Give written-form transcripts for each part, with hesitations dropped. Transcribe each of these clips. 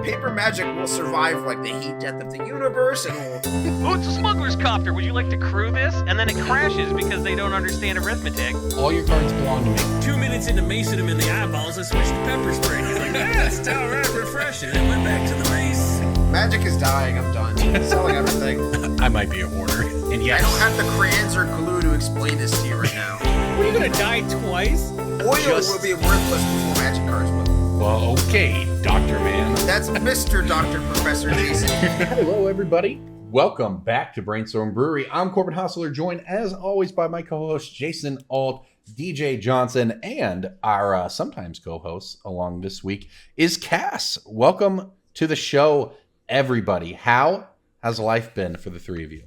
paper magic will survive like the heat death of the universe, and will... Oh, it's a smuggler's copter. Would you like to crew this? And then it crashes because they don't understand arithmetic. All your cards belong to me. 2 minutes into macing him in the eyeballs, I switched to pepper spray. He's like, it's all right, refreshing. And went back to the mace. Magic is dying. I'm done. Selling everything. I might be a hoarder. And yes, I don't have the crayons or glue to explain this to you right now. What, are you gonna die twice? Oil will be worthless before magic cards will. Well, okay, Dr. Man. That's Mr. Dr. Professor Jason. Hello, everybody. Welcome back to Brainstorm Brewery. I'm Corbin Hostler, joined as always by my co-host Jason Alt, DJ Johnson, and our sometimes co-host along this week is Cass. Welcome to the show, everybody. How has life been for the three of you?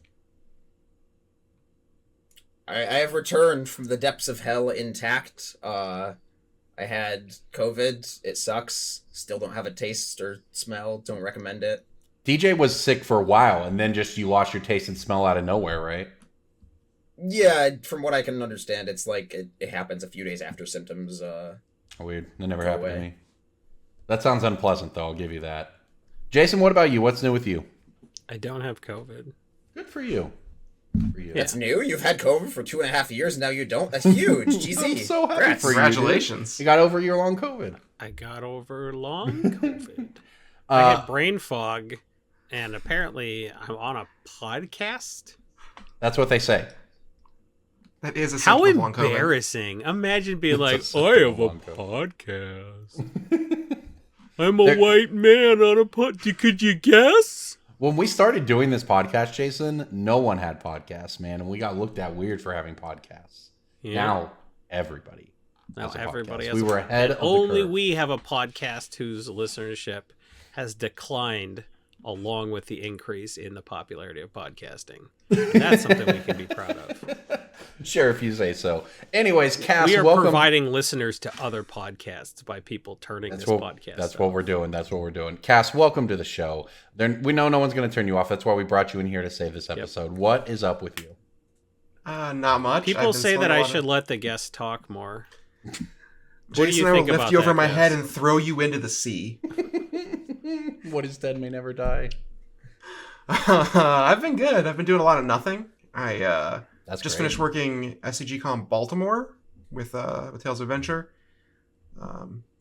I have returned from the depths of hell intact. I had COVID. It sucks. Still don't have a taste or smell. Don't recommend it. DJ was sick for a while, and then just you lost your taste and smell out of nowhere, right? Yeah, from what I can understand, it's like it happens a few days after symptoms. Weird. That never happened to me. That sounds unpleasant, though. I'll give you that. Jason, what about you? What's new with you? I don't have COVID. Good for you. For you. That's new? You've had COVID for 2.5 years, and now you don't? That's huge. GZ. I'm so happy Congrats. for you. Congratulations. You got over your long COVID. I got over long COVID. I had brain fog, and apparently I'm on a podcast. That's what they say. That is a How symptom of long COVID. embarrassing. Imagine being like, a I have a long COVID. podcast. I'm a white man on a podcast. Could you guess? When we started doing this podcast, Jason, no one had podcasts, man, and we got looked at weird for having podcasts. Yeah. Now everybody Now has a everybody podcast. has We a were podcast. ahead of the Only curve. we have a podcast whose listenership has declined along with the increase in the popularity of podcasting. That's something we can be proud of. Sure, if you say so. Anyways, Cass, We are welcome. providing listeners to other podcasts by people turning this podcast. That's what we're doing. That's what we're doing. Cass, welcome to the show. We know no one's going to turn you off. That's why we brought you in here to save this episode. What is up with you? Not much. People say that I should let the guests talk more. What do Jason, you I will think lift about you over that, my Cass? head and throw you into the sea. What is dead may never die. I've been good. I've been doing a lot of nothing. I That's just great. finished working SCG-Con Baltimore with Tales of Adventure.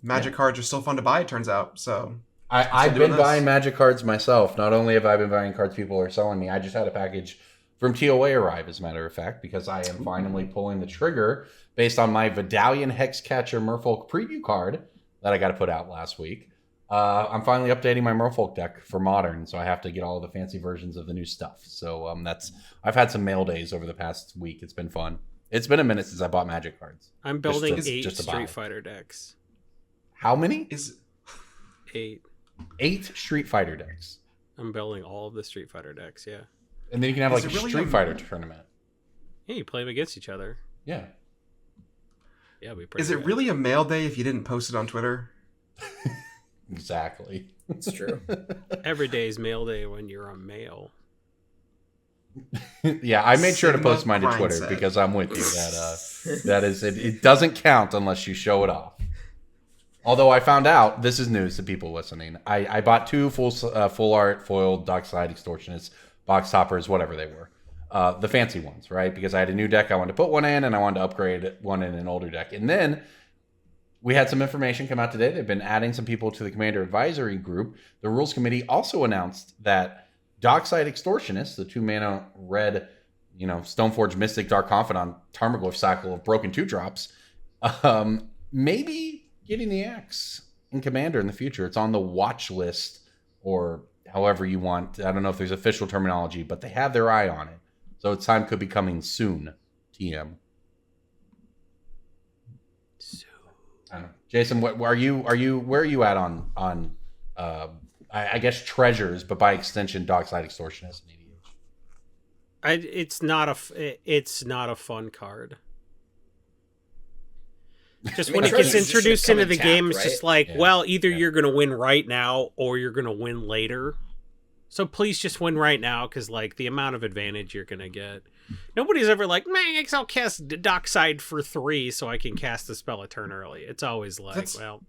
Magic cards are still fun to buy, it turns out. So I've doing been this. buying Magic cards myself. Not only have I been buying cards people are selling me, I just had a package from TOA arrive, as a matter of fact, because I am finally pulling the trigger based on my Vidalian Hexcatcher Merfolk preview card that I got to put out last week. I'm finally updating my Merfolk deck for Modern, so I have to get all of the fancy versions of the new stuff. So I've had some mail days over the past week. It's been fun. It's been a minute since I bought Magic cards. I'm building Just to- 8 just to buy. Street Fighter decks. How many? 8. 8 Street Fighter decks. I'm building all of the Street Fighter decks, yeah. And then you can have Is like it a really Street a- Fighter tournament. Yeah, you play them against each other. Yeah. Yeah, it'd be pretty is it good. really a mail day if you didn't post it on Twitter? Exactly. It's true. Every day is mail day when you're a male. Yeah, I made sure to Sigma post mine to Twitter mindset. because I'm with you. That is it doesn't count unless you show it off. Although I found out, this is news to people listening. I bought 2 full art foiled Dockside Extortionists, box toppers, whatever they were. The fancy ones, right? Because I had a new deck I wanted to put one in, and I wanted to upgrade one in an older deck. And then we had some information come out today. They've been adding some people to the Commander Advisory Group. The Rules Committee also announced that Dockside Extortionists, the 2-mana red, Stoneforge Mystic Dark Confidant Tarmogoyf Cycle of Broken 2-drops, maybe getting the axe in Commander in the future. It's on the watch list, or however you want. I don't know if there's official terminology, but they have their eye on it. So its time could be coming soon. TM. I don't know. Jason, where are you at on I guess treasures, but by extension Dockside Extortionist and EDH? It's not a fun card. Just I mean, when it gets treasures just introduced come into in the tapped, game, it's right? just like, Yeah. well, either Yeah. you're going to win right now or you're going to win later. So please just win right now, because like the amount of advantage you're going to get. Nobody's ever like, man, I guess I'll cast Dockside for 3 so I can cast the spell a turn early. It's always like, That's- well,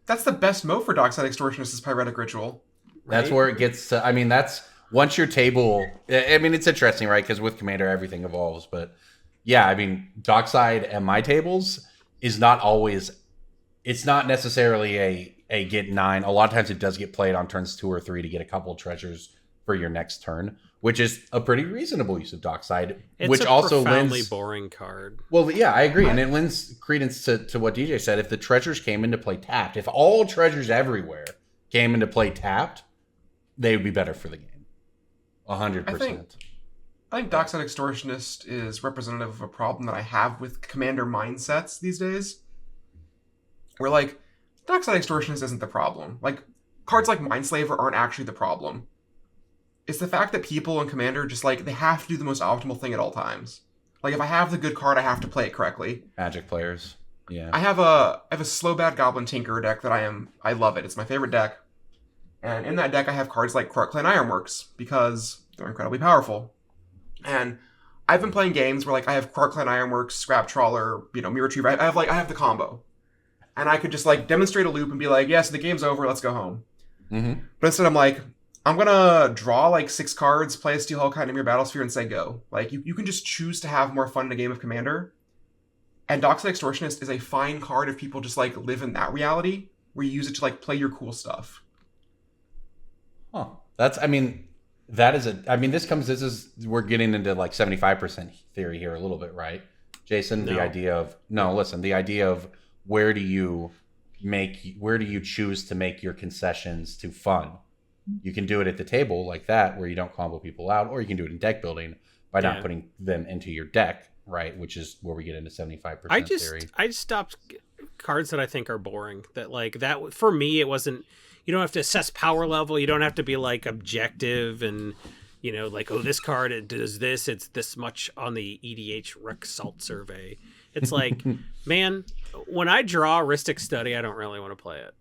That's the best mo for Dockside Extortionist is Pyretic Ritual. That's right? where it gets to, I mean, that's once your table, I mean, it's interesting, right? Because with Commander, everything evolves. But yeah, I mean, Dockside and my tables is not always, it's not necessarily a get 9. A lot of times it does get played on turns 2 or 3 to get a couple of treasures for your next turn, which is a pretty reasonable use of Dockside, It's which a also profoundly lends boring card. Well, yeah, I agree, and it lends credence to what DJ said. If the treasures came into play tapped, if all treasures everywhere came into play tapped, they would be better for the game. 100%. I think Dockside Extortionist is representative of a problem that I have with Commander mindsets these days. Where, like, Dockside Extortionist isn't the problem. Like, cards like Mindslaver aren't actually the problem. It's the fact that people in Commander just, like, they have to do the most optimal thing at all times. Like, if I have the good card, I have to play it correctly. Magic players, yeah. I have a slow bad Goblin Tinker deck that I love it. It's my favorite deck. And in that deck, I have cards like Krark-Clan Ironworks because they're incredibly powerful. And I've been playing games where, like, I have Krark-Clan Ironworks, Scrap Trawler, Mirror Retriever. I have the combo. And I could just, like, demonstrate a loop and be like, yes, the game's over, let's go home. Mm-hmm. But instead I'm like, I'm going to draw, like, 6 cards, play a Steel Hellkite in your Battlesphere, and say go. Like, you can just choose to have more fun in a game of Commander. And Dockside Extortionist is a fine card if people just, like, live in that reality, where you use it to, like, play your cool stuff. Huh. That's, I mean, that is we're getting into, like, 75% theory here a little bit, right? Jason, No. the idea of where do you choose to make your concessions to fun? You can do it at the table like that, where you don't combo people out, or you can do it in deck building by not putting them into your deck, right? Which is where we get into 75% theory. I stopped cards that I think are boring. That, like, that for me, it wasn't. You don't have to assess power level. You don't have to be, like, objective and, like, oh, this card, it does this. It's this much on the EDH Rec Salt survey. It's like, man, when I draw Ristic Study, I don't really want to play it.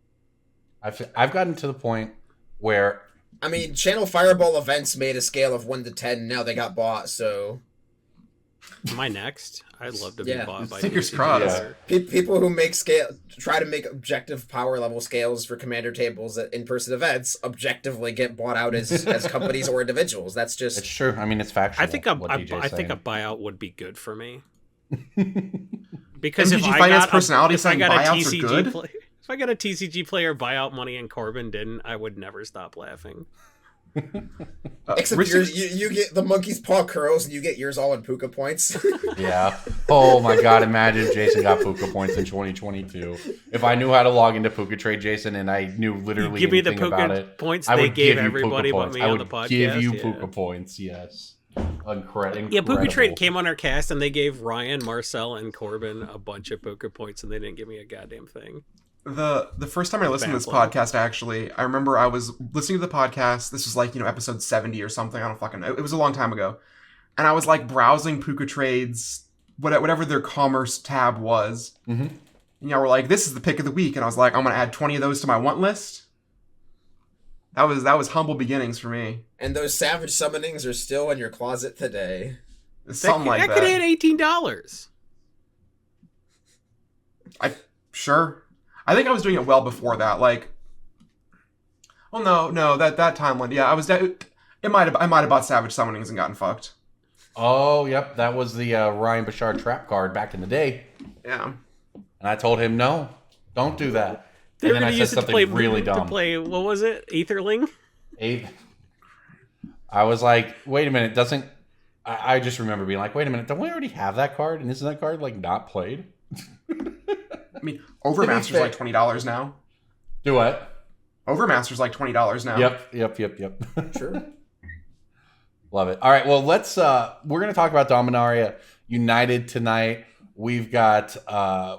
I've gotten to the point where, I mean, Channel Fireball events made a scale of 1 to 10. Now they got bought, so Am I next? I'd love to be bought by Fingers TCG. crossed. people who try to make objective power level scales for Commander tables at in-person events objectively get bought out as companies or individuals. That's just it's true. I mean, it's factual. I think a buyout would be good for me. Because MTG Finance personality saying buyouts are good? If I got a TCG player buyout money and Corbin didn't, I would never stop laughing. except you get the monkey's paw curls and you get yours all in Puka points. Yeah. Oh my God! Imagine if Jason got Puka points in 2022. If I knew how to log into Puka Trade, Jason, and I knew literally Give me the anything about it, points I they would gave give you everybody Puka but points. me I on would the podcast. give you yeah. Puka points. Yes. Incredible. Yeah, Puka Trade came on our cast and they gave Ryan, Marcel, and Corbin a bunch of Puka points and they didn't give me a goddamn thing. The first time I listened to this podcast, actually, I remember I was listening to the podcast. This was like, episode 70 or something. I don't fucking know. It was a long time ago. And I was like browsing Puka Trade's, whatever their commerce tab was. Mm-hmm. And y'all were like, this is the pick of the week. And I was like, I'm going to add 20 of those to my want list. That was humble beginnings for me. And those savage summonings are still in your closet today. Something like that. That could add $18. Sure. I think I was doing it well before that. Like, oh no, that timeline. Yeah, I might have bought Savage Summonings and gotten fucked. Oh, yep. That was the Ryan Bashar trap card back in the day. Yeah. And I told him, no, don't do that. They And were then I going to said use it to something play, really dumb. to play, what was it? Aetherling? I was like, wait a minute, I just remember being like, wait a minute, don't we already have that card? And isn't that card, like, not played? I mean, Overmaster's like $20 now. Do what? Overmaster's like $20 now. Yep. Sure. Love it. All right, well, we're going to talk about Dominaria United tonight. We've got,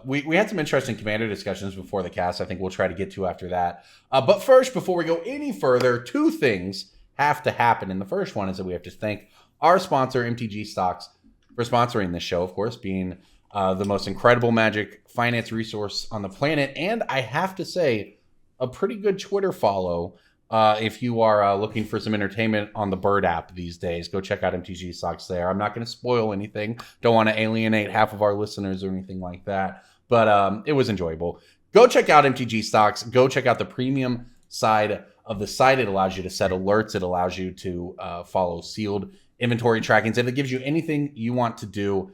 we had some interesting Commander discussions before the cast. I think we'll try to get to after that. But first, before we go any further, 2 things have to happen. And the first one is that we have to thank our sponsor, MTG Stocks, for sponsoring this show, of course, being the most incredible Magic finance resource on the planet. And I have to say, a pretty good Twitter follow if you are looking for some entertainment on the Bird app these days. Go check out MTG Stocks there. I'm not going to spoil anything. Don't want to alienate half of our listeners or anything like that. But it was enjoyable. Go check out MTG Stocks. Go check out the premium side of the site. It allows you to set alerts. It allows you to follow sealed inventory trackings. And it gives you anything you want to do.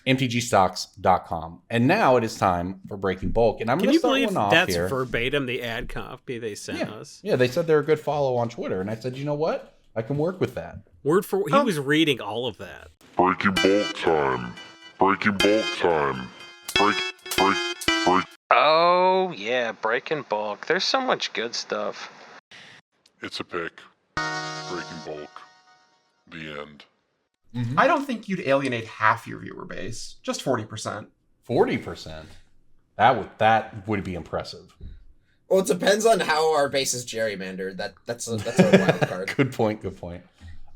mtgstocks.com. And now it is time for Breaking Bulk. And I'm going to start one off that's here. verbatim the ad copy they sent us? Yeah, they said they're a good follow on Twitter. And I said, you know what? I can work with that. Word for he was reading all of that. Breaking Bulk time. Breaking Bulk time. Break. Oh, yeah, Breaking Bulk. There's so much good stuff. It's a pick. Breaking Bulk. The end. I don't think you'd alienate half your viewer base. Just 40%. 40%? That would be impressive. Well, it depends on how our base is gerrymandered. That's a wild card. Good point.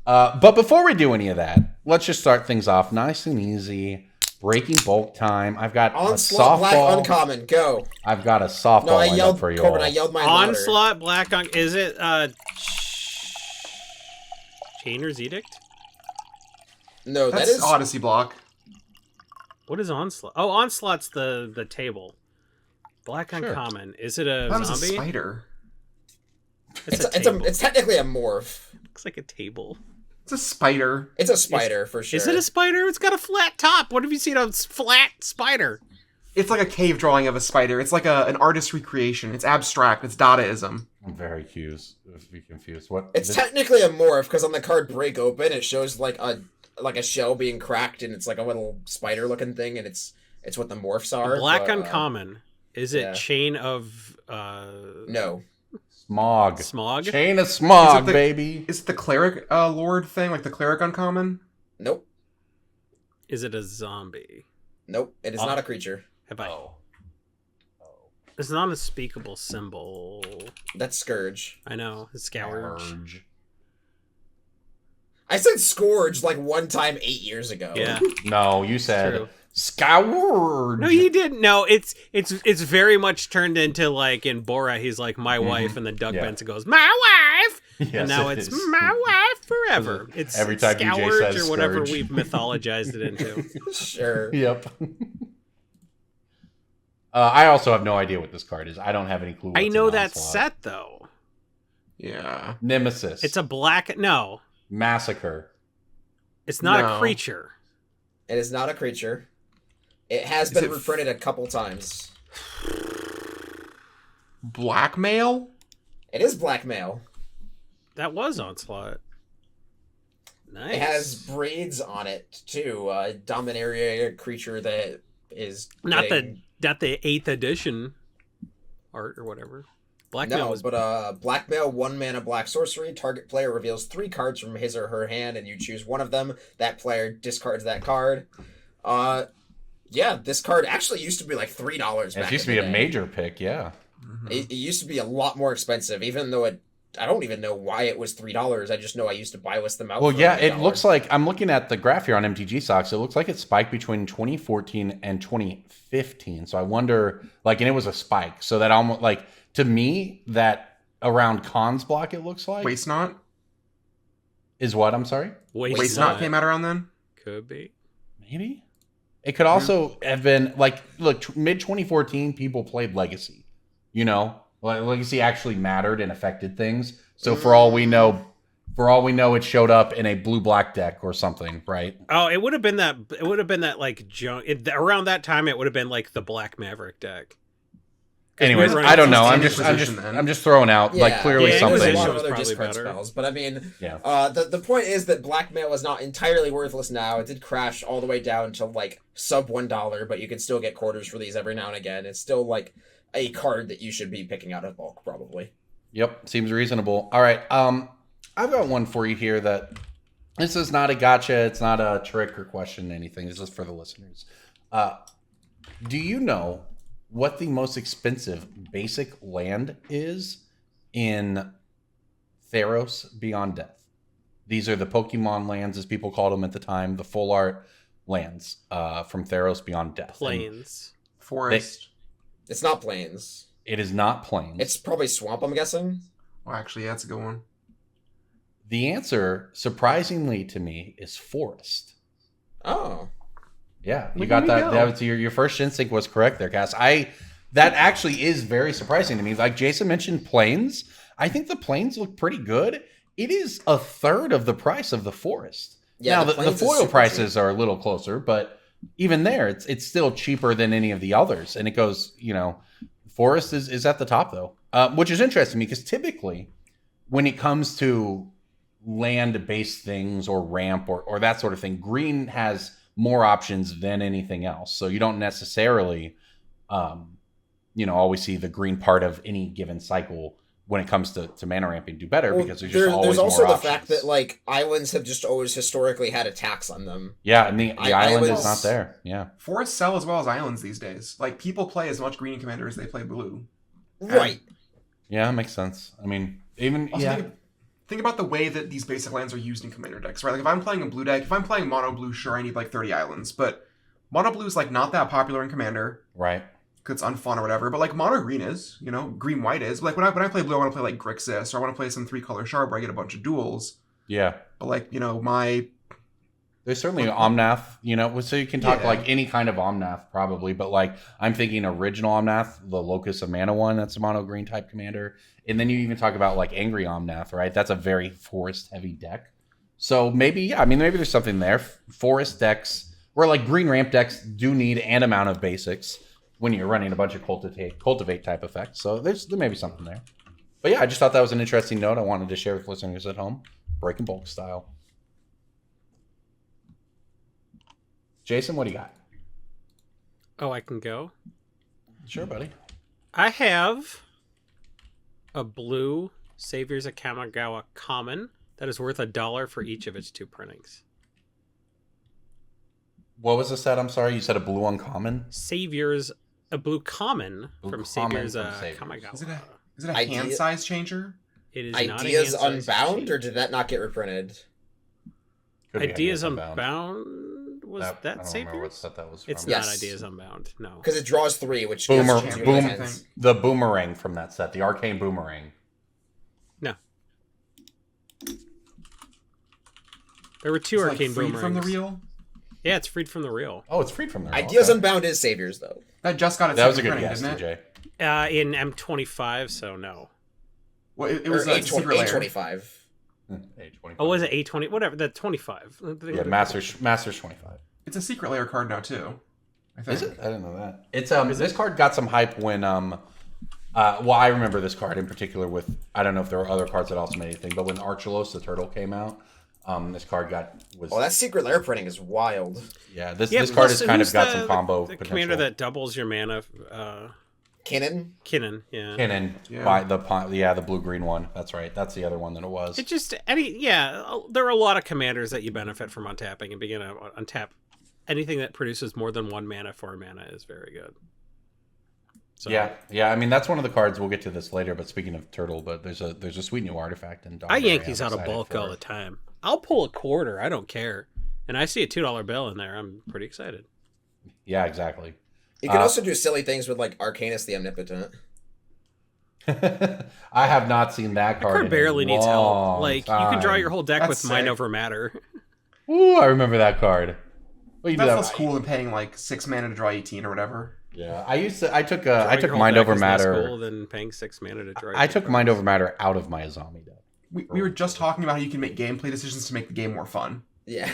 But before we do any of that, let's just start things off nice and easy. Breaking Bulk time. I've got Onslaught a softball. Black Uncommon, go. I've got a softball No, I lined yelled up for you Corbin, all. I yelled mine louder. Onslaught Black on is it Chainer's Edict? No, That's that is Odyssey block. What is Onslaught? Oh, Onslaught's the table. Black Sure. Uncommon. Is it a That was a zombie? spider. it's technically a morph. Looks like a table. It's a spider. It's a spider for sure. Is it a spider? It's got a flat top. What have you seen a flat spider? It's like a cave drawing of a spider. It's like an artist's recreation. It's abstract. It's Dadaism. I'm very confused. What? It's technically a morph because on the card Break Open it shows like a shell being cracked and it's like a little spider looking thing and it's what the morphs are. Black but, Uncommon. Is it yeah. Chain of No. Smog. Smog? Chain of Smog, the- baby. Is it the cleric lord thing? Like the cleric uncommon? Nope. Is it a zombie? Nope. It is not a creature. Have I? Oh. It's not a speakable symbol. That's Scourge. I know. It's Scourge. Urge. I said Scourge like one time 8 years ago. Yeah. No, you said True. Scourge. No, you didn't. No, it's very much turned into like in Borat. He's like my wife, and then Doug Yeah. Benson goes my wife, Yes, and now it it's is. my wife forever. It's Every time DJ Scourge says or whatever Scourge. we've mythologized it into. Sure. Yep. I also have no idea what this card is. I don't have any clue. I what's know in that Onslaught. set though. Yeah. Nemesis. It's a black. No, Massacre. it's not No. a creature. It is not a creature. It has Is been it reprinted a couple times. Blackmail? It is blackmail. That was Onslaught. Nice. It has braids on it too. Dominaria creature that is not getting... the 8th edition art or whatever. Blackmail No, was but blackmail, 1 mana black sorcery. Target player reveals 3 cards from his or her hand, and you choose one of them. That player discards that card. Yeah, this card actually used to be like $3. It used to be a major pick, yeah. It used to be a lot more expensive, even though I don't even know why it was $3. I just know I used to buy list them out. Well, for yeah, $8. it looks like I'm looking at the graph here on MTG Stocks. It looks like it spiked between 2014 and 2015. So I wonder, like, and it was a spike. So that almost like to me that around Cons block it looks like Waste Not? is what I'm sorry. Waste Not came out around then? Could be. Maybe it could also have been like look mid 2014 people played Legacy. You know, Legacy actually mattered and affected things. So for all we know, it showed up in a blue-black deck or something, right? Oh, it would have been that. It would have been that like junk. Around that time, it would have been like the Black Maverick deck. Anyways, we were I don't know. running I'm just throwing out like clearly yeah, something. There's a lot of was other probably discard better. spells, but I mean, Yeah. the point is that blackmail is not entirely worthless now. It did crash all the way down to like sub $1, but you can still get quarters for these every now and again. It's still like a card that you should be picking out of bulk, probably. Yep, seems reasonable. All right, I've got one for you here that this is not a gotcha. It's not a trick or question anything. This is for the listeners. Do you know what the most expensive basic land is in Theros Beyond Death? These are the Pokemon lands, as people called them at the time, the full art lands from Theros Beyond Death. Plains. Forest. It's not plains. It is not plains. It's probably swamp, I'm guessing. Oh, actually, yeah, that's a good one. The answer, surprisingly to me, is forest. Oh. Yeah, you Look got at me that. go. That was your first instinct was correct there, Cass. That actually is very surprising to me. Like Jason mentioned, plains. I think the planes look pretty good. It is a third of the price of the Forest. Yeah, now, the the planes is foil super prices are a little closer, but even there, it's still cheaper than any of the others. And it goes, Forest is at the top, though, which is interesting to me because typically when it comes to land-based things or ramp or that sort of thing, green has more options than anything else. So you don't necessarily, always see the green part of any given cycle when it comes to mana ramping do better because there's always there's also more the options. fact that like islands have just always historically had a tax on them. Yeah, and the island islands- is not there. Yeah. Forests sell as well as islands these days. Like, people play as much green in Commander as they play blue. Right. Yeah, it makes sense. I mean, even Also, think about the way that these basic lands are used in Commander decks, right? Like, if I'm playing a blue deck, if I'm playing mono blue, sure, I need like 30 islands, but mono blue is like not that popular in Commander. right. It's unfun or whatever, but like mono green is, green white is. Like when I play blue, I want to play like Grixis, or I want to play some 3-color shard where I get a bunch of duels. Yeah. But like, my There's certainly Omnath, so you can talk Yeah. like any kind of Omnath probably, but like I'm thinking original Omnath, the Locus of Mana one, that's a mono green type commander. And then you even talk about like Angry Omnath, right? That's a very forest heavy deck. So maybe there's something there. Forest decks, where like green ramp decks do need an amount of basics when you're running a bunch of cultivate type effects. So there may be something there. But yeah, I just thought that was an interesting note I wanted to share with listeners at home. Breaking bulk style. Jason, what do you got? Oh, I can go? Sure, buddy. I have a blue Saviors of Kamigawa common that is worth $1 for each of its 2 printings. What was the set? I'm sorry, you said a blue uncommon? Saviors, a blue common Blue from common Saviors from of Saviors. Kamigawa. is it a Idea- hand size changer? It is not a Ideas hand-size Unbound, change. or did that not get reprinted? Could be Ideas Unbound was I that don't remember what Saviors? set that was from. It's Yes. not Ideas Unbound. No. Because it draws 3, which Boomer, gives you Boom- two I hands. think. the boomerang from that set, the arcane boomerang. No. There were 2 It's, like, arcane freed boomerangs. from the reel. Yeah, it's freed from the reel. Oh, it's freed from there. Ideas Okay. Unbound is Saviors, though. That just got its That was a second good printing, guess, didn't it? TJ. In M25, so no. Well, it Or was a secret layer. A25. A25. Oh, was it A20? Whatever, the 25. Yeah, Masters 25. It's a secret layer card now too. I think. Is it? I didn't know that. It's this card got some hype when I remember this card in particular with, I don't know if there were other cards that also made anything, but when Archelos the turtle came out, this card was Oh, that secret layer printing is wild. yeah, this Yeah, card has plus, kind of who's got some combo the potential. commander that doubles your mana. Kinnan? Kinnan, yeah. Kinnan Yeah. by the blue green one. That's right. That's the other one that it was. It just there are a lot of commanders that you benefit from untapping and begin to untap. Anything that produces more than 1 mana for a mana is very good. So, Yeah. I mean, that's one of the cards. We'll get to this later. But speaking of turtle, but there's a sweet new artifact in Dominaria. I yank these I'm out of excited bulk for. all the time. I'll pull a quarter. I don't care. And I see a $2 bill in there. I'm pretty excited. Yeah, exactly. You can also do silly things with like Arcanus the Omnipotent. I have not seen that card. Card in a barely needs help. long Like you can draw time. your whole deck That's with Mind sick. Over Matter. Ooh, I remember that card. Well, you do That's that. less cool than paying like 6 mana to draw 18 or whatever. Yeah, I took Drawing your whole Mind deck Over is less Matter. cool than paying 6 mana to draw. I took Mind Over Matter out of my Azami deck. We were just talking about how you can make gameplay decisions to make the game more fun. Yeah.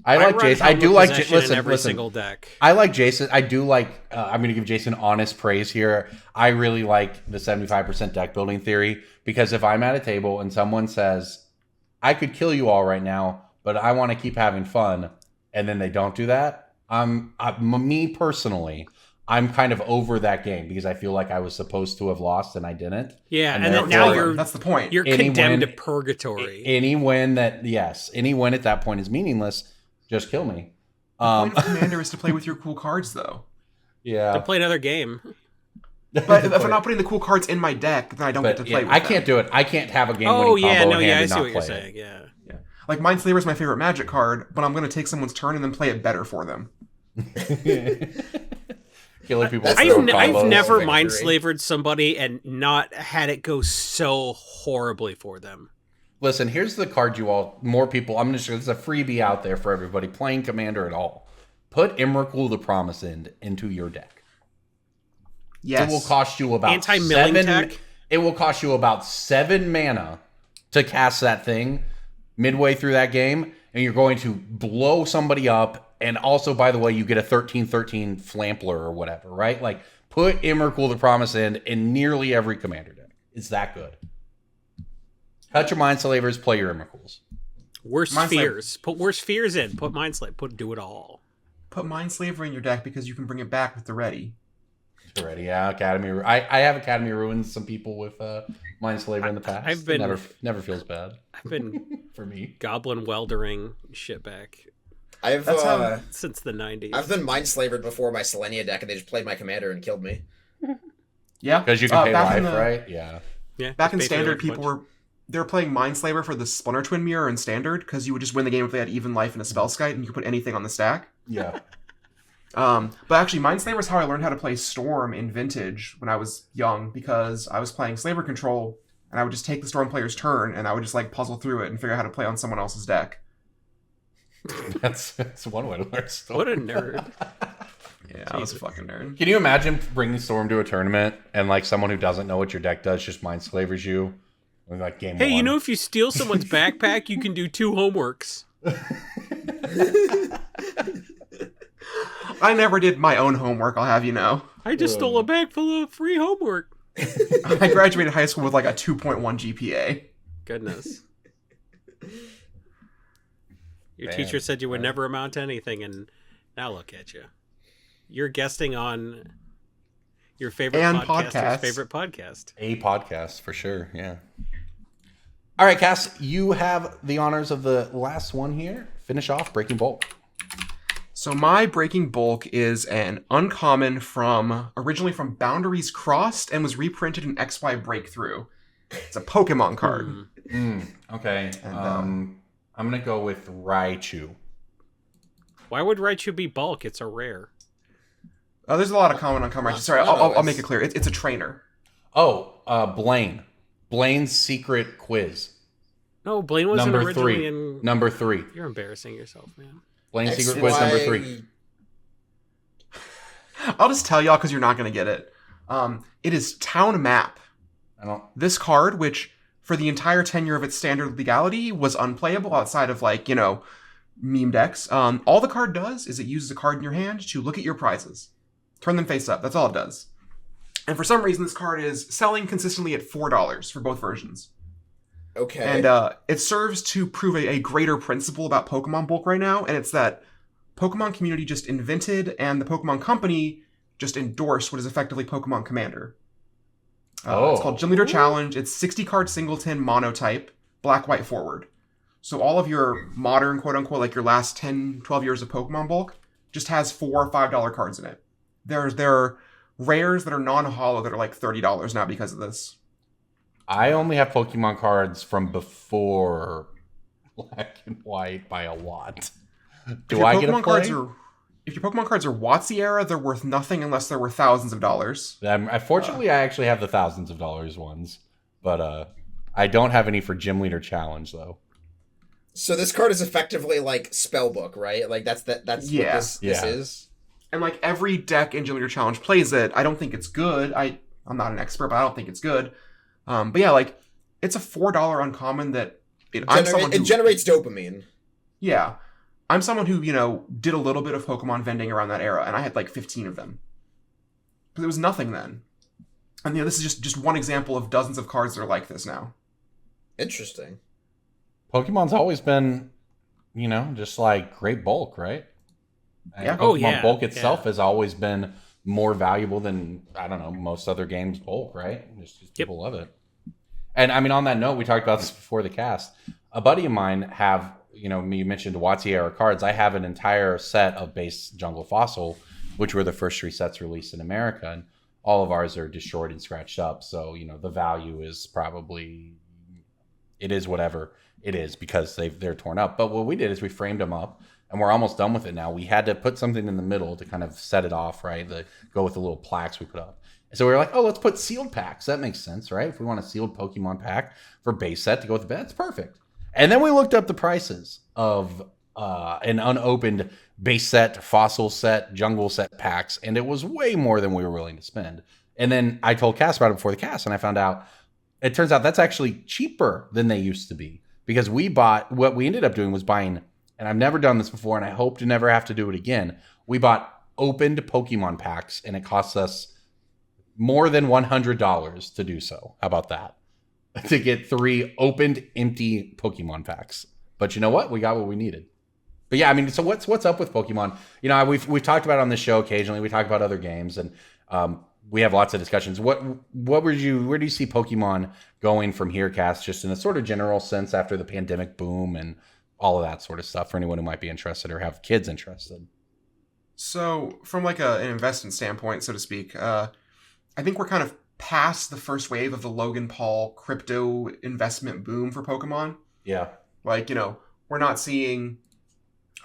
I like run Jason. I Helmet do like Possession in every listen. single deck. I like Jason. I do like. I'm going to give Jason honest praise here. I really like the 75% deck building theory because if I'm at a table and someone says, "I could kill you all right now, but I want to keep having fun," and then they don't do that, me personally, I'm kind of over that game because I feel like I was supposed to have lost and I didn't. Yeah, And and then therefore- now you're That's the point. condemned win- to purgatory. Any win at that point is meaningless. Just kill me. The point of Commander is to play with your cool cards, though. Yeah. To play another game. But if I'm not putting the cool cards in my deck, then I don't get to play with I them. can't do it. I can't have a game Oh winning yeah, combo no, in hand yeah, I and see not what you're play saying. it. Yeah. Yeah. Like Mindslaver is my favorite Magic card, but I'm going to take someone's turn and then play it better for them. Killing people. That's with the- throw I've combos. never victory. mind slavered somebody and not had it go so horribly for them. Listen, here's the card more people, I'm just there's a freebie out there for everybody playing Commander at all. Put Emrakul the Promise into your deck. Yes. It will cost you about Anti-milling seven. tech? it will cost you about 7 mana to cast that thing midway through that game, and you're going to blow somebody up. And also, by the way, you get a 13/13 Flampler or whatever, right? Like, put Emrakul the Promise in nearly every commander deck. It's that good. Cut your Mindslavers, play your Emrakuls. Worst fears. Put worst fears in. Put Mindslave. Do it all. Put Mindslaver in your deck because you can bring it back with the ready. Already, yeah. Academy. I have Academy Ruins. Some people with Mindslaver in the past. I've been never feels bad. I've been for me. Goblin Weldering shit back I've since the 90s. I've been Mindslavered before my Selenia deck, and they just played my commander and killed me. Yeah, because you can pay life, the, right? Yeah. Back in Standard, they were playing Mindslaver for the Splinter Twin Mirror in Standard because you would just win the game if they had even life and a Spellskite, and you could put anything on the stack. Yeah. But actually, Mindslaver is how I learned how to play Storm in Vintage when I was young, because I was playing Slaver Control, and I would just take the Storm player's turn, and I would just like puzzle through it and figure out how to play on someone else's deck. That's one way to learn Storm. What a nerd. Yeah, I was a fucking nerd. Can you imagine bringing Storm to a tournament and like someone who doesn't know what your deck does just Mindslavers you? Like game Hey, one. you know, if you steal someone's backpack, you can do 2 homeworks. I never did my own homework, I'll have you know. I just stole a bag full of free homework. I graduated high school with like a 2.1 GPA. Goodness. Your Man, teacher said you would never amount to anything, and now look at you. You're guesting on your favorite podcaster's favorite podcast. A podcast, for sure, yeah. All right, Cass, you have the honors of the last one here. Finish off Breaking Bulk. So my Breaking Bulk is an uncommon originally from Boundaries Crossed and was reprinted in XY Breakthrough. It's a Pokemon card. Okay. And, I'm going to go with Raichu. Why would Raichu be bulk? It's a rare. There's a lot of common uncommon Raichu. Sorry, I'll make it clear. It's a trainer. Oh, Blaine. Blaine's Secret Quiz. No, Blaine wasn't Number originally 3. in... Number 3. You're embarrassing yourself, man. Blaine's Secret Quiz number 3. I'll just tell y'all because you're not going to get it. It is Town Map. This card, which for the entire tenure of its standard legality was unplayable outside of like, you know, meme decks. All the card does is it uses a card in your hand to look at your prizes. Turn them face up. That's all it does. And for some reason, this card is selling consistently at $4 for both versions. Okay. And it serves to prove a greater principle about Pokemon Bulk right now, and it's that Pokemon community just invented and the Pokemon Company just endorsed what is effectively Pokemon Commander. It's called Gym Leader Challenge. It's 60-card singleton monotype, black-white forward. So all of your modern, quote-unquote, like your last 10, 12 years of Pokemon Bulk just has $4 or $5 cards in it. There are rares that are non-holo that are like $30 now because of this. I only have Pokemon cards from before Black and White by a lot. Do I get a play? If your Pokemon cards are WotC era, they're worth nothing unless they're worth thousands of dollars. Fortunately, I actually have the thousands of dollars ones, but I don't have any for Gym Leader Challenge though. So this card is effectively like Spellbook, right? Like that's what this is. And like every deck in Gym Leader Challenge plays it. I don't think it's good. I'm not an expert, but I don't think it's good. But yeah, like it's a $4 uncommon that it generates dopamine. Yeah. I'm someone who, you know, did a little bit of Pokemon vending around that era, and I had like 15 of them. Because it was nothing then. And, you know, this is just one example of dozens of cards that are like this now. Interesting. Pokemon's always been, you know, just like great bulk, right? And yeah. Pokemon bulk itself has always been more valuable than, I don't know, most other games bulk, right? Just people love it. And I mean, on that note, we talked about this before the cast. A buddy of mine you mentioned WotC era cards. I have an entire set of base Jungle Fossil, which were the first 3 sets released in America, and all of ours are destroyed and scratched up. So, you know, the value is probably, it is whatever it is because they're torn up. But what we did is we framed them up, and we're almost done with it now. We had to put something in the middle to kind of set it off, right? Go with the little plaques we put up. And so we were like, oh, let's put sealed packs. That makes sense, right? If we want a sealed Pokemon pack for base set to go with the bed, that's perfect. And then we looked up the prices of an unopened base set, fossil set, jungle set packs, and it was way more than we were willing to spend. And then I told Cass about it before the cast, and I found out it turns out that's actually cheaper than they used to be, because what we ended up doing was buying, and I've never done this before, and I hope to never have to do it again. We bought opened Pokemon packs, and it costs us more than $100 to do so. How about that? To get 3 opened, empty Pokemon packs. But you know what? We got what we needed. But yeah, I mean, so what's up with Pokemon? You know, we've talked about it on this show occasionally. We talk about other games, and we have lots of discussions. Where do you see Pokemon going from here, Cass? Just in a sort of general sense after the pandemic boom and all of that sort of stuff, for anyone who might be interested or have kids interested. So, from like an investment standpoint, so to speak, I think we're kind of past the first wave of the Logan Paul crypto investment boom for Pokemon. Yeah. Like, you know, we're not seeing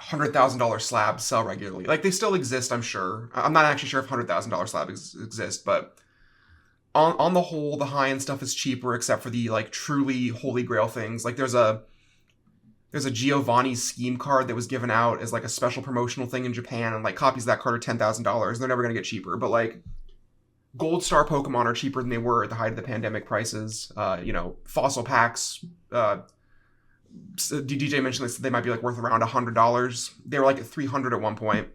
$100,000 slabs sell regularly. Like, they still exist, I'm sure. I'm not actually sure if $100,000 slabs exist, but on the whole, the high-end stuff is cheaper, except for the, like, truly holy grail things. Like, there's a Giovanni scheme card that was given out as, like, a special promotional thing in Japan, and, like, copies of that card are $10,000. They're never going to get cheaper, but, like, Gold Star Pokemon are cheaper than they were at the height of the pandemic prices. You know, fossil packs, DJ mentioned they might be like worth around $100. They were like at $300 at one point.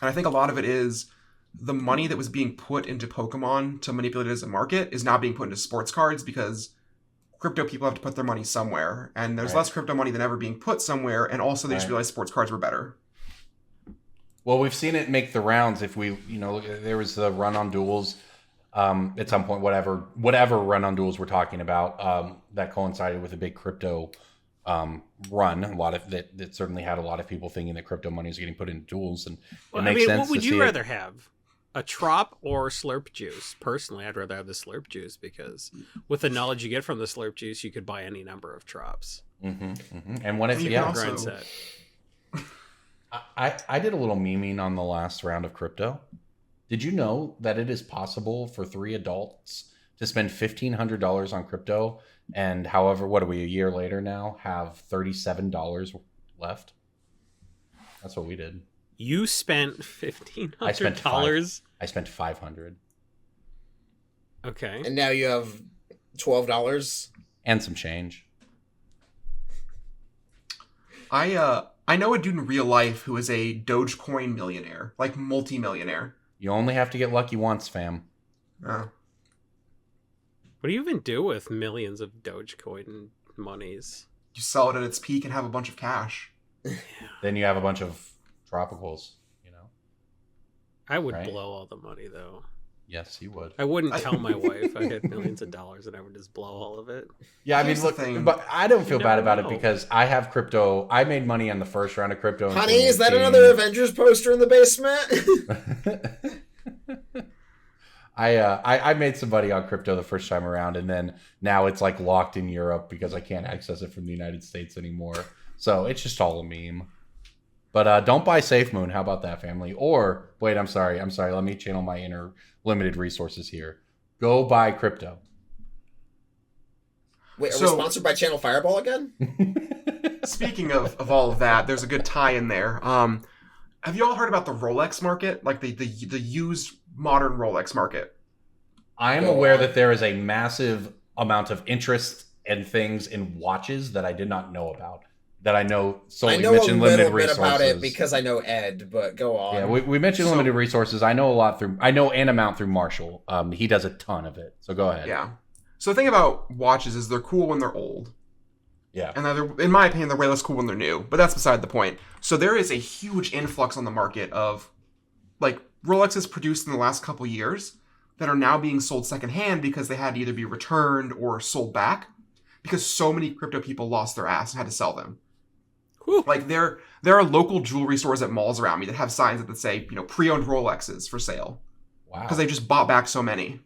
And I think a lot of it is the money that was being put into Pokemon to manipulate it as a market is now being put into sports cards, because crypto people have to put their money somewhere. And there's less crypto money than ever being put somewhere. And also they just realized sports cards were better. Well, we've seen it make the rounds. If we, you know, there was the run on duels at some point, whatever run on duels we're talking about, that coincided with a big crypto run. A lot of that certainly had a lot of people thinking that crypto money is getting put into duels, and well, I mean, what would you rather have, a Trop or Slurp Juice? Personally, I'd rather have the Slurp Juice, because with the knowledge you get from the Slurp Juice, you could buy any number of Trops. And when it's also... set. I did a little memeing on the last round of crypto. Did you know that it is possible for 3 adults to spend $1,500 on crypto, and however, what are we, a year later now, have $37 left? That's what we did. You spent $1,500? I spent $500. Okay. And now you have $12 and some change. I know a dude in real life who is a Dogecoin millionaire, like multi-millionaire. You only have to get lucky once, fam. Oh. What do you even do with millions of Dogecoin monies? You sell it at its peak and have a bunch of cash. Then you have a bunch of tropicals, you know. I would blow all the money, though. Yes, you would. I wouldn't tell my wife I had millions of dollars and I would just blow all of it. Yeah, I mean, look, but I don't feel bad about it because I have crypto. I made money on the first round of crypto. Honey, is that another Avengers poster in the basement? I made some money on crypto the first time around, and then now it's like locked in Europe because I can't access it from the United States anymore. So it's just all a meme. But don't buy SafeMoon. How about that, family? Or wait, I'm sorry. Let me channel my inner limited resources here. Go buy crypto. Wait, are we sponsored by Channel Fireball again? Speaking of all of that, there's a good tie in there. Have you all heard about the Rolex market? Like the used modern Rolex market? I am aware that there is a massive amount of interest and things in watches that I did not know about. That I know solely mentioned limited resources. I know a little bit about it because I know Ed, but go on. Yeah, we mentioned limited resources. I know an amount through Marshall. He does a ton of it. So go ahead. Yeah. So the thing about watches is they're cool when they're old. Yeah. And in my opinion, they're way less cool when they're new. But that's beside the point. So there is a huge influx on the market of like Rolexes produced in the last couple years that are now being sold secondhand because they had to either be returned or sold back because so many crypto people lost their ass and had to sell them. Whew. Like there are local jewelry stores at malls around me that have signs that say, pre-owned Rolexes for sale. Wow. Because they just bought back so many.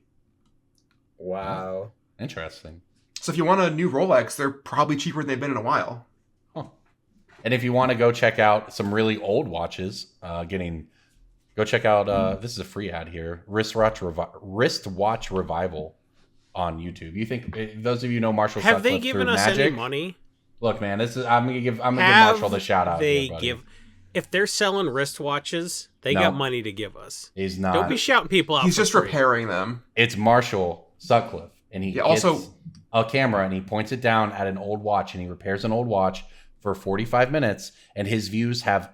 Wow. Interesting. So if you want a new Rolex, they're probably cheaper than they've been in a while. Huh. And if you want to go check out some really old watches, go check out, this is a free ad here, Wristwatch Revival on YouTube. You think, those of you know Marshall Have they Sutcliffe given through us Magic? any money? Look, man, I'm gonna give Marshall the shout out. If they're selling wristwatches, they got money to give us. He's not. Don't be shouting people out. He's just free. repairing them. It's Marshall Sutcliffe, and he also a camera and he points it down at an old watch and he repairs an old watch for 45 minutes, and his views have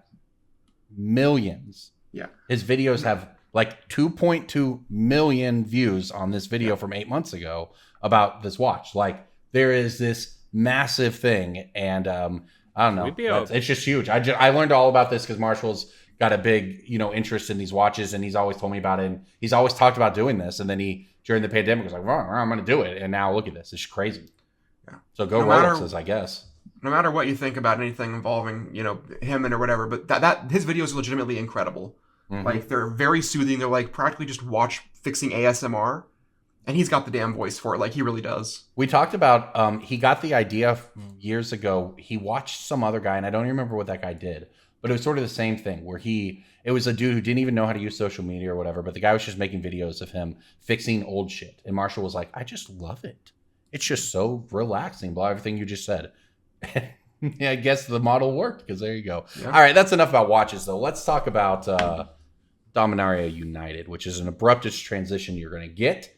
millions. Yeah. His videos have like 2.2 million views on this video from 8 months ago about this watch. Like, there is this massive thing, and I don't know. It's just huge. I learned all about this because Marshall's got a big, interest in these watches, and he's always told me about it. And he's always talked about doing this, and then he, during the pandemic, was like, well, I'm going to do it. And now look at this. It's crazy. Yeah. So go Rolexes, I guess. No matter what you think about anything involving, him and or whatever, but that his videos are legitimately incredible. Mm-hmm. Like, they're very soothing. They're like practically just watch fixing ASMR. And he's got the damn voice for it. Like, he really does. We talked about, he got the idea years ago. He watched some other guy, and I don't even remember what that guy did. But it was sort of the same thing where it was a dude who didn't even know how to use social media or whatever. But the guy was just making videos of him fixing old shit. And Marshall was like, I just love it. It's just so relaxing. Blah, everything you just said. Yeah, I guess the model worked because there you go. Yeah. All right, that's enough about watches, though. Let's talk about Dominaria United, which is an abruptest transition you're going to get.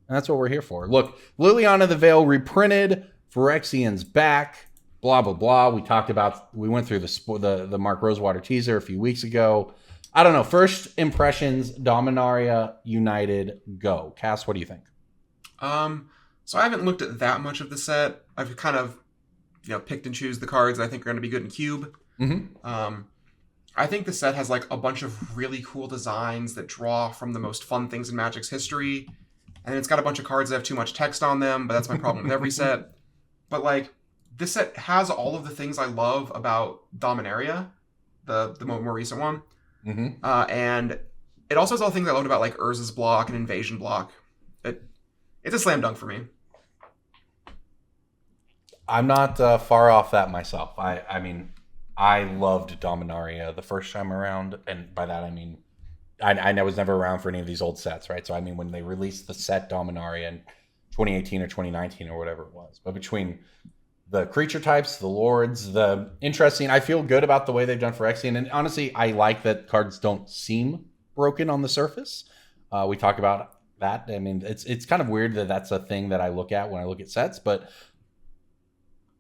And that's what we're here for. Look, Liliana the Veil reprinted, Phyrexian's back, blah, blah, blah. We went through the Mark Rosewater teaser a few weeks ago. I don't know. First impressions, Dominaria United, go. Cass, what do you think? So I haven't looked at that much of the set. I've kind of, picked and choose the cards I think are going to be good in Cube. Mm-hmm. I think the set has like a bunch of really cool designs that draw from the most fun things in Magic's history. And it's got a bunch of cards that have too much text on them, but that's my problem with every set. But like, this set has all of the things I love about Dominaria, the more recent one. Mm-hmm. And it also has all the things I loved about like Urza's block and Invasion block. It's a slam dunk for me. I'm not far off that myself. I mean, I loved Dominaria the first time around, and by that I mean I was never around for any of these old sets, right? So I mean, when they released the set Dominaria in 2018 or 2019 or whatever it was, but between the creature types, the lords, I feel good about the way they've done Phyrexian, and honestly, I like that cards don't seem broken on the surface. We talk about that. I mean, it's kind of weird that that's a thing that I look at when I look at sets, but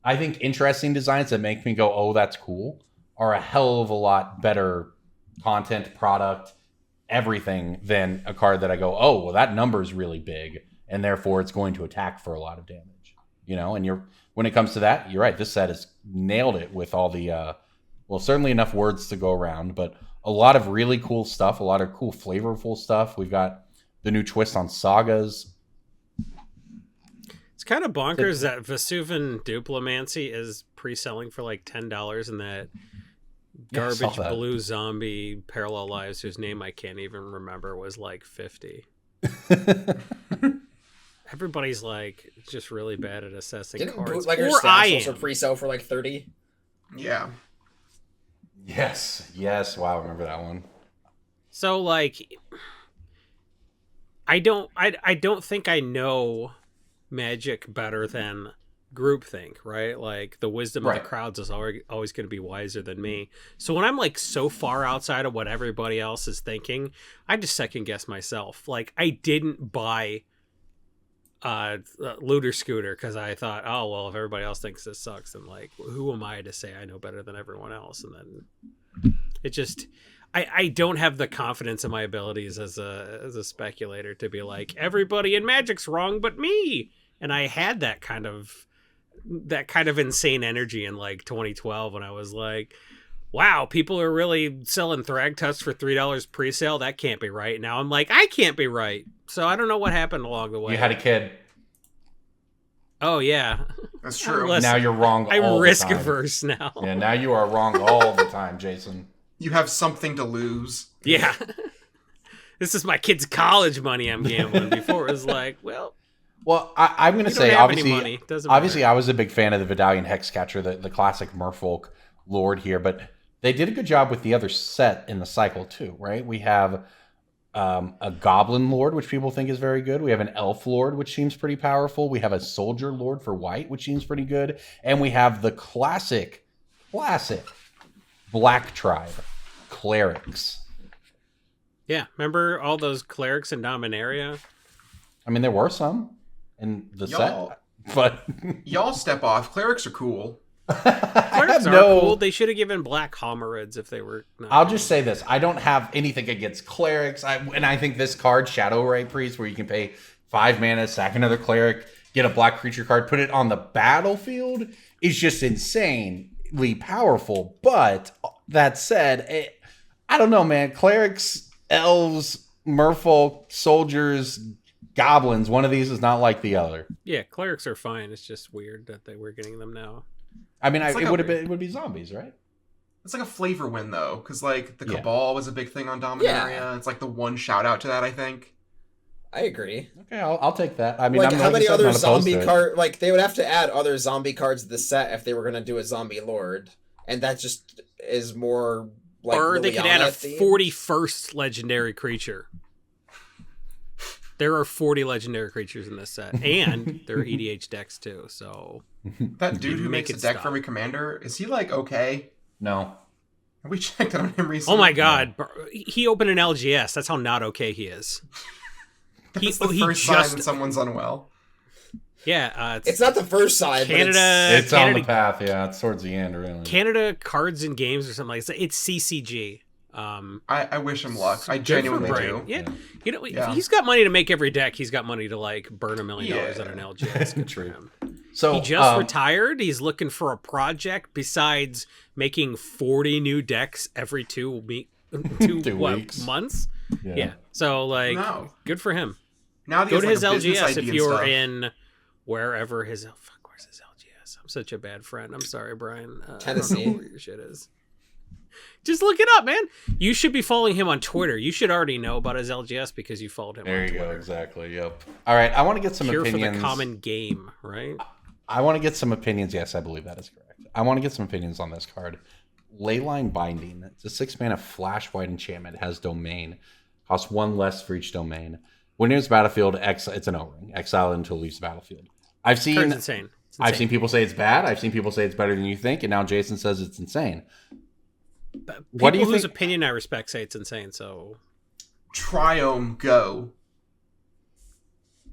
I think interesting designs that make me go, oh, that's cool, are a hell of a lot better content, product, everything than a card that I go, oh, well, that number is really big, and therefore it's going to attack for a lot of damage. And when it comes to that, you're right. This set has nailed it with all the, certainly enough words to go around, but a lot of really cool stuff, a lot of cool, flavorful stuff. We've got the new twist on sagas. It's kind of bonkers that Vesuvan Duplimancy is pre-selling for like $10, and that garbage blue zombie Parallel Lives, whose name I can't even remember, was like $50. Everybody's like just really bad at assessing cards. Bootlegger Stash also pre-sell for like $30. Yeah. Yes. Wow, I remember that one. So like, I don't think I know Magic better than groupthink, right? Like, the wisdom of the crowds is always going to be wiser than me. So when I'm like so far outside of what everybody else is thinking, I just second guess myself. Like, I didn't buy Looter Scooter because I thought, oh well, if everybody else thinks this sucks, then like, who am I to say I know better than everyone else? And then it just, I don't have the confidence in my abilities as a speculator to be like, everybody in Magic's wrong but me. And I had that kind of insane energy in like 2012 when I was like, wow, people are really selling Thragtusk for $3 pre-sale. That can't be right. Now I'm like, I can't be right. So I don't know what happened along the way. You had a kid. Oh yeah, that's true. Listen, now you're wrong. I'm risk averse now. Yeah, now you are wrong all the time, Jason. You have something to lose. Yeah. This is my kid's college money I'm gambling. Before it was like, well, I'm going to say, obviously, I was a big fan of the Vidalian Hexcatcher, the classic Merfolk Lord here, but they did a good job with the other set in the cycle too, right? We have a Goblin Lord, which people think is very good. We have an Elf Lord, which seems pretty powerful. We have a Soldier Lord for white, which seems pretty good. And we have the classic Black Tribe Clerics. Yeah, remember all those Clerics in Dominaria? I mean, there were some in the set. but Y'all step off. Clerics are cool. Clerics are cool. They should have given black homerids if they were. Not I'll just say this: I don't have anything against clerics, and I think this card, Shadow Ray Priest, where you can pay 5 mana, sack another cleric, get a black creature card, put it on the battlefield, is just insanely powerful. But that said, I don't know, man. Clerics, elves, merfolk, soldiers, goblins. One of these is not like the other. Yeah, clerics are fine. It's just weird that we're getting them now. I mean, it would be zombies, right? It's like a flavor win though, because like the Cabal was a big thing on Dominaria. It's like the one shout out to that, I think. I agree. Okay, I'll take that. I mean, like, how many other zombie cards? Like, they would have to add other zombie cards to the set if they were going to do a zombie lord, and that just is more like. Or they could add a themed. 41st legendary creature. There are 40 legendary creatures in this set, and there are EDH decks too. So that dude who makes a deck for every commander, is he like okay? No. Have we checked on him recently? Oh my god, he opened an LGS. That's how not okay he is. That's the first sign that someone's unwell. Yeah, it's not the first sign. Canada. It's on the path. Yeah, it's towards the end, really. Canada Cards and Games or something like that. It's CCG. I wish him luck. I genuinely do. Yeah. You know, if he's got money to make every deck, he's got money to like burn $1 million on an LGS. Good for him. So he just retired. He's looking for a project besides making 40 new decks every 2 weeks. Months. Yeah. So like, good for him. Now go to his LGS if you're in wherever his. Where's his LGS? I'm such a bad friend. I'm sorry, Brian. Tennessee. I don't know where your shit is. Just look it up, man. You should be following him on Twitter. You should already know about his LGS because you followed him on Twitter. There you go, exactly, yep. All right, I want to get some opinions. For the common game, right? I want to get some opinions. Yes, I believe that is correct. I want to get some opinions on this card. Leyline Binding. It's a 6 mana flash white enchantment. It has domain. Costs 1 less for each domain. When it leaves the battlefield, it's an O-ring. Exile it until it leaves the battlefield. I've seen insane. I've seen people say it's bad. I've seen people say it's better than you think, and now Jason says it's insane. What do you whose opinion I respect say it's insane, so Triome go.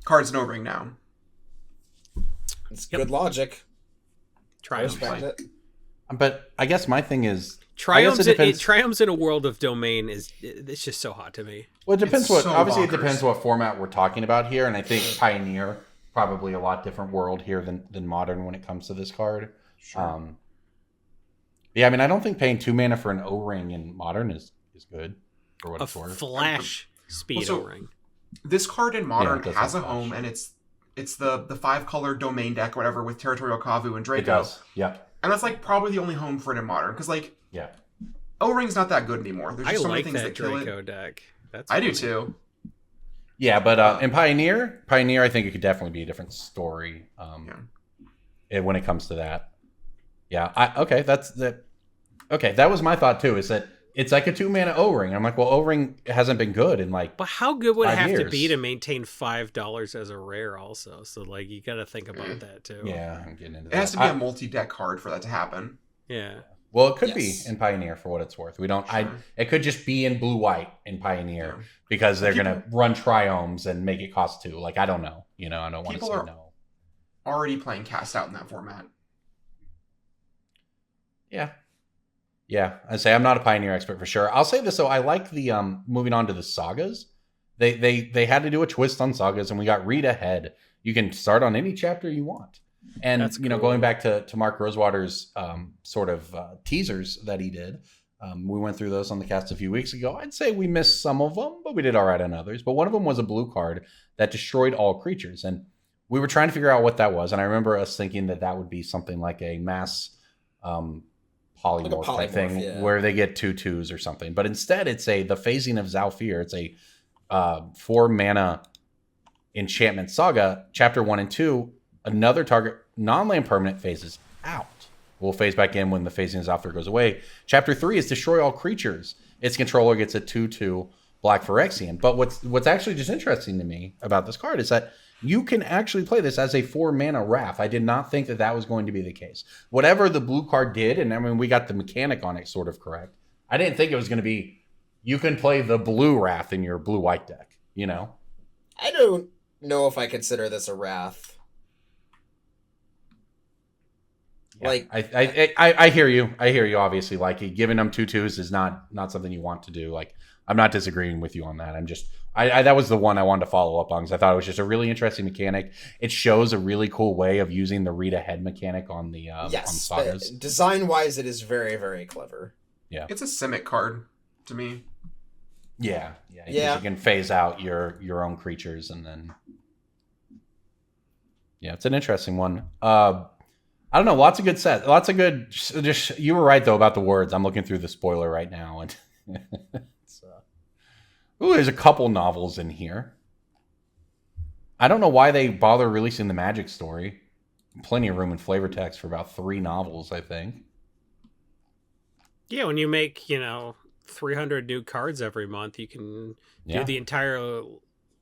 Cards no ring now. It's good logic. Triumph. But I guess my thing is Triumphs in a world of domain it's just so hot to me. Well, it depends it depends what format we're talking about here, and I think Pioneer probably a lot different world here than Modern when it comes to this card. Sure. Yeah, I mean, I don't think paying 2 mana for an O-ring in Modern is good for what it's worth. Flash speed O-ring. This card in Modern has a home, and it's the 5-color domain deck, whatever, with Territorial Kavu and Draco. It does, yeah. And that's like probably the only home for it in Modern, because like, O-ring's not that good anymore. There's just so many things that kill it. Draco deck. I do too. Yeah, but in Pioneer, I think it could definitely be a different story. When it comes to that. Yeah. That was my thought too. Is that it's like a 2 mana O-ring. I'm like, well, O-ring hasn't been good in like. But how good would it have years. To be to maintain $5 as a rare? Also, so like you got to think about that too. Yeah, I'm getting into that. It has to be a multi-deck card for that to happen. Yeah. Well, it could be in Pioneer for what it's worth. We don't. Sure. It could just be in blue-white in Pioneer because they're gonna run triomes and make it cost 2. Like I don't know. I don't want to say no. Already playing Cast Out in that format. Yeah. I say I'm not a Pioneer expert for sure. I'll say this though. I like the moving on to the sagas. They had to do a twist on sagas, and we got read ahead. You can start on any chapter you want. And cool. Going back to Mark Rosewater's teasers that he did, we went through those on the cast a few weeks ago. I'd say we missed some of them, but we did all right on others. But one of them was a blue card that destroyed all creatures, and we were trying to figure out what that was. And I remember us thinking that would be something like a mass polymorph type thing, where they get 2/2s or something. But instead, it's the phasing of Zhalfir. It's a 4 mana enchantment saga. Chapter 1 and 2. Another target non-land permanent phases out. We'll phase back in when the phasing of Zhalfir goes away. Chapter 3 is destroy all creatures. Its controller gets a 2/2 black Phyrexian. But what's actually just interesting to me about this card is that you can actually play this as a 4 mana Wrath. I did not think that was going to be the case. Whatever the blue card did, and I mean, we got the mechanic on it sort of correct. I didn't think it was going to be, you can play the blue Wrath in your blue-white deck, I don't know if I consider this a Wrath. Yeah, Like, I hear you. I hear you. Obviously, like giving them 2/2s is not something you want to do. Like, I'm not disagreeing with you on that. I'm just that was the one I wanted to follow up on because I thought it was just a really interesting mechanic. It shows a really cool way of using the read ahead mechanic on the on sagas. Design wise, it is very, very clever. Yeah, It's a Simic card to me. yeah. You can phase out your own creatures and then. Yeah, it's an interesting one. I don't know. Lots of good sets. Lots of good. Just you were right though about the words. I'm looking through the spoiler right now, and there's a couple novels in here. I don't know why they bother releasing the Magic story. Plenty of room in flavor text for about 3 novels, I think. Yeah, when you make 300 new cards every month, you can do the entire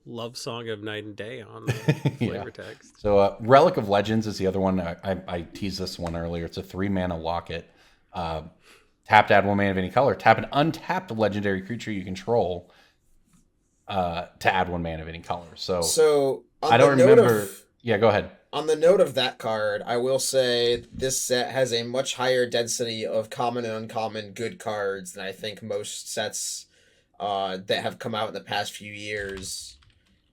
love song of night and day on the flavor text. So Relic of Legends is the other one. I teased this one earlier. It's a 3-mana locket. Tap to add 1 mana of any color. Tap an untapped legendary creature you control to add 1 mana of any color. So I don't remember. Yeah, go ahead. On the note of that card, I will say this set has a much higher density of common and uncommon good cards than I think most sets that have come out in the past few years.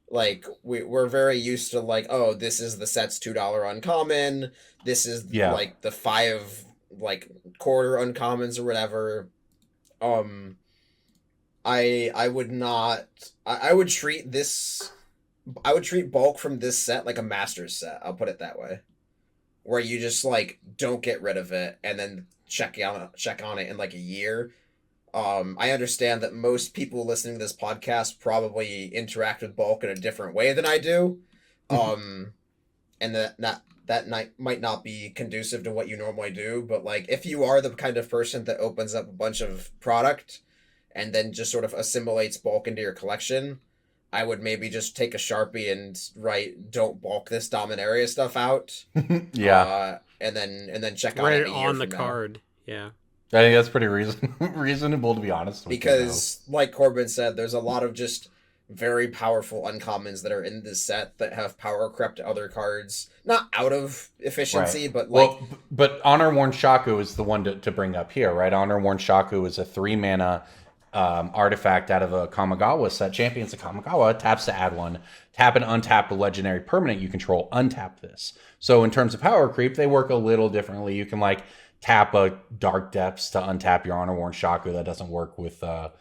Like, we're very used to, like, oh, this is the set's $2 uncommon. This is, like, the 5, like, quarter uncommons or whatever. I would not... I would treat this... I would treat bulk from this set like a Masters set. I'll put it that way. Where you just, like, don't get rid of it and then check on it in, like, a year. I understand that most people listening to this podcast probably interact with bulk in a different way than I do. And that might not be conducive to what you normally do, but like if you are the kind of person that opens up a bunch of product and then just sort of assimilates bulk into your collection, I would maybe just take a Sharpie and write "Don't bulk this Dominaria stuff out." And then check on it on the card. Yeah. I think that's pretty reasonable, to be honest with because, like Corbin said, there's a lot of just very powerful uncommons that are in this set that have power crept other cards. Not out of efficiency, but like... Well, but Honor Worn Shaku is the one to bring up here, right? Honor Worn Shaku is a 3-mana artifact out of a Kamigawa set. Champions of Kamigawa, taps to add 1. Tap and untap a legendary permanent you control, untap this. So in terms of power creep, they work a little differently. You can, like... tap a Dark Depths to untap your Honor Worn Shaku. That doesn't work with the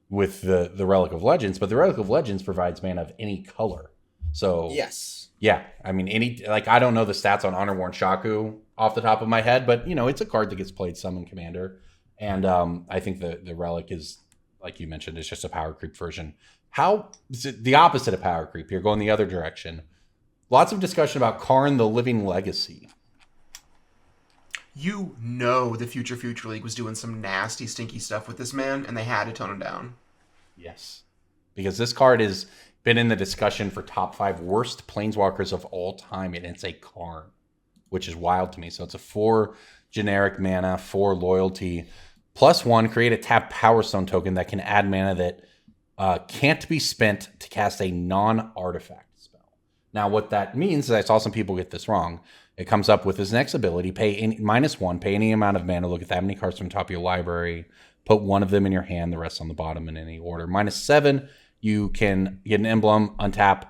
Relic of Legends, but the Relic of Legends provides mana of any color. So yes, yeah, I mean I don't know the stats on Honor Worn Shaku off the top of my head, but it's a card that gets played some in Commander, and I think the Relic is, like you mentioned, it's just a power creep version. How is it the opposite of power creep here? Going the other direction. Lots of discussion about Karn the Living Legacy. The Future League was doing some nasty, stinky stuff with this man, and they had to tone him down. Yes. Because this card has been in the discussion for top 5 worst planeswalkers of all time, and it's a Karn, which is wild to me. So it's a 4 generic mana, 4 loyalty, +1, create a tap Power Stone token that can add mana that can't be spent to cast a non-artifact spell. Now, what that means is I saw some people get this wrong. It comes up with his next ability, -1, pay any amount of mana, look at that many cards from the top of your library, put 1 of them in your hand, the rest on the bottom in any order. -7, you can get an emblem, untap.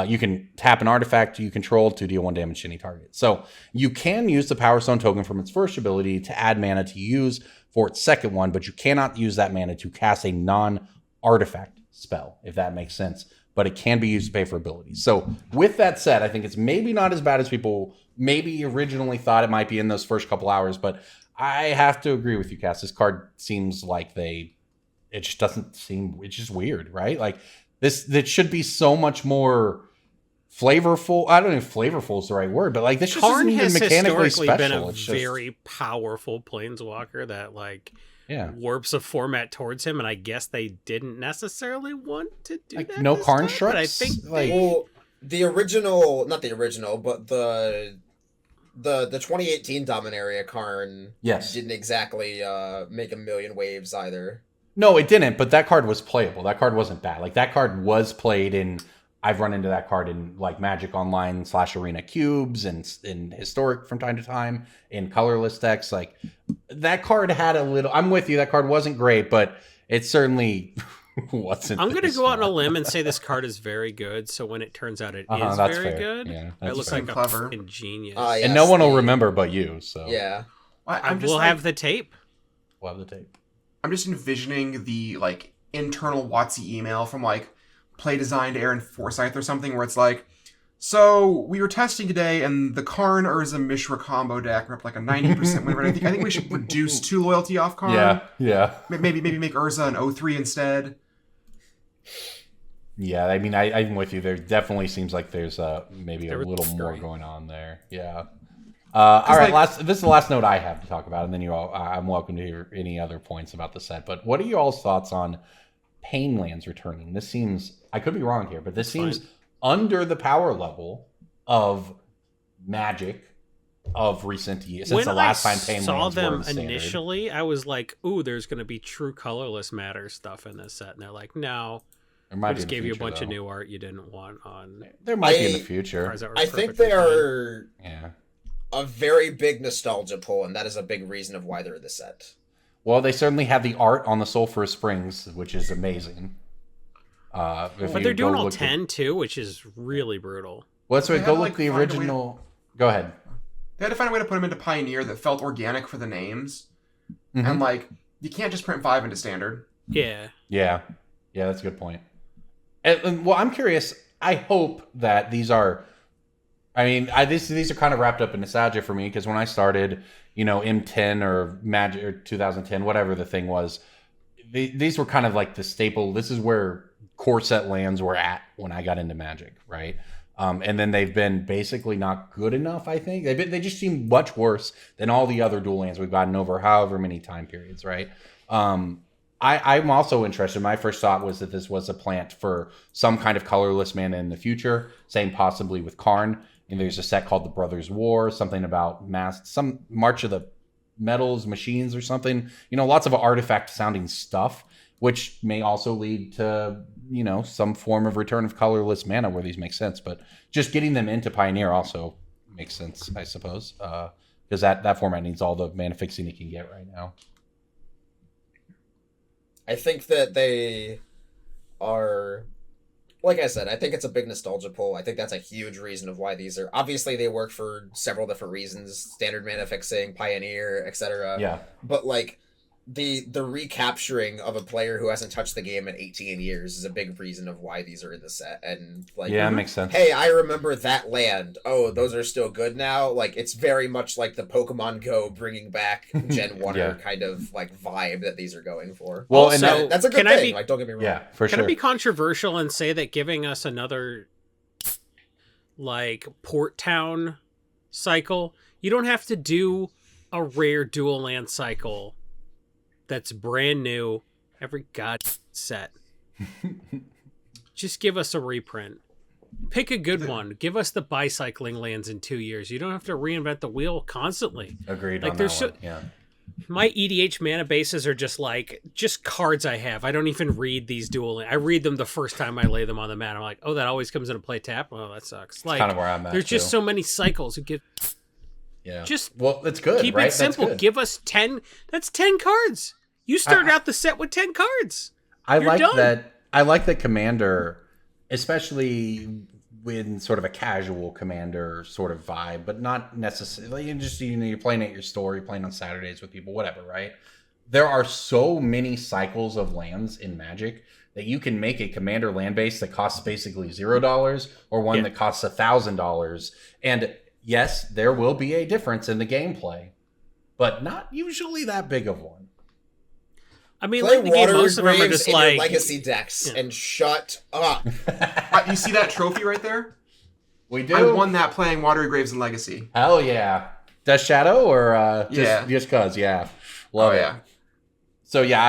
You can tap an artifact you control to deal 1 damage to any target. So you can use the Power Stone token from its first ability to add mana to use for its second one, but you cannot use that mana to cast a non-artifact spell, if that makes sense. But it can be used to pay for abilities. So with that said, I think it's maybe not as bad as people maybe originally thought it might be in those first couple hours, but I have to agree with you, Cass. This card seems like it just doesn't seem, it's just weird, right? Like that should be so much more flavorful. I don't know if flavorful is the right word, but like this just Karn isn't even has mechanically historically special. been a very powerful planeswalker that warps a format towards him, and I guess they didn't necessarily want to do that. No Karn time, Shrubs? But I think the original, not the original, but the 2018 Dominaria Karn didn't exactly make a million waves either. No, it didn't, but that card was playable. That card wasn't bad. Like that card was played in I've run into that card in like Magic Online / Arena cubes and in Historic from time to time in colorless decks. Like that card had a little. I'm with you. That card wasn't great, but it certainly wasn't. I'm going to this go out on a one. limb and say this card is very good. So when it turns out it is That's very fair. good, Yeah, I that's look fair. like a Clever. fucking genius. Yes, And no one will remember but you. So Yeah. I'm just we'll like, have the tape. we'll have the tape. I'm just envisioning the like internal WotC email from like Play Design to Aaron Forsyth or something, where it's like, so we were testing today, and the Karn Urza Mishra combo deck rep like a 90% win rate. I think we should reduce 2 loyalty off Karn. Yeah. Maybe make Urza an 0-3 instead. Yeah, I mean, I'm with you. There definitely seems like there's maybe a There was little more great. going on there. Yeah. All right, like- this is the last note I have to talk about, and then I'm welcome to hear any other points about the set. But what are you all's thoughts on Painlands returning? This seems, I could be wrong here, but this seems under the power level of Magic of recent years since When the last I time Painlands saw were them in Standard. initially, I was like, "Ooh, there's going to be true colorless matter stuff in this set," and they're like, "No, There might we be just in the gave you a future, bunch of though. new art you didn't want on There might be in the I- future. cards that were I think perfectly they fine." are Yeah. a very big nostalgia pull, and that is a big reason of why they're in the set. Well, they certainly have the art on the Sulphurous Springs, which is amazing. But they're doing all 10 too, which is really brutal. Well, that's They right. Go had to, look like, the find a way to- original. Go ahead. They had to find a way to put them into Pioneer that felt organic for the names. Mhm. And like, you can't just print 5 into Standard. Yeah. Yeah, that's a good point. And, well, I'm curious. I hope that these are. I mean, these are kind of wrapped up in nostalgia for me because when I started, M10 or Magic or 2010, whatever the thing was, these were kind of like the staple. This is where core set lands were at when I got into Magic, right? And then they've been basically not good enough. I think they just seem much worse than all the other dual lands we've gotten over however many time periods, right? I'm also interested. My first thought was that this was a plant for some kind of colorless mana in the future, same possibly with Karn. And there's a set called the Brothers' War, something about some March of the Metals machines or something. Lots of artifact sounding stuff, which may also lead to some form of return of colorless mana where these make sense. But just getting them into Pioneer also makes sense, I suppose, because that format needs all the mana fixing it can get right now. I think that they are, like I said, I think it's a big nostalgia pull. I think that's a huge reason of why these are. Obviously, they work for several different reasons: standard mana fixing, Pioneer, etc. Yeah. But like the recapturing of a player who hasn't touched the game in 18 years is a big reason of why these are in the set. And like, Yeah, makes sense. hey, I remember that land. Oh, those are still good now. Like, it's very much like the Pokemon Go bringing back Gen 1 Yeah. kind of like vibe that these are going for. Well, Also, and That's a good can I thing. be- Like, don't get me wrong. yeah, for Can sure. I be controversial and say that giving us another like Port Town cycle, you don't have to do a rare dual land cycle that's brand new every god set. Just give us a reprint. Pick a good one. Give us the bicycling lands in 2 years. You don't have to reinvent the wheel constantly. Agreed Like, on there's that one. Yeah. My EDH mana bases are just cards I have. I don't even read these dual. I read them the first time I lay them on the mat. I'm like, oh, that always comes into play tap. Oh, that sucks. Like, kind of where I'm at, there's just too. so many cycles. Who give Yeah. just Well, it's good. keep right? it simple. That's good. Give us 10. That's 10 cards. You started out the set with 10 cards. I You're like done. that. I like that Commander, especially with sort of a casual Commander sort of vibe, but not necessarily. You're playing at your store, you're playing on Saturdays with people, whatever, right? There are so many cycles of lands in Magic that you can make a Commander land base that costs basically $0 or one that costs $1,000. And yes, there will be a difference in the gameplay, but not usually that big of one. I mean, Play like the game, water most of them are graves just in your like legacy decks and shut up. You see that trophy right there? We do. I won that playing Watery Graves in Legacy. Hell yeah. Death Shadow or Yeah. just cause, yeah. Love it. Yeah. So yeah,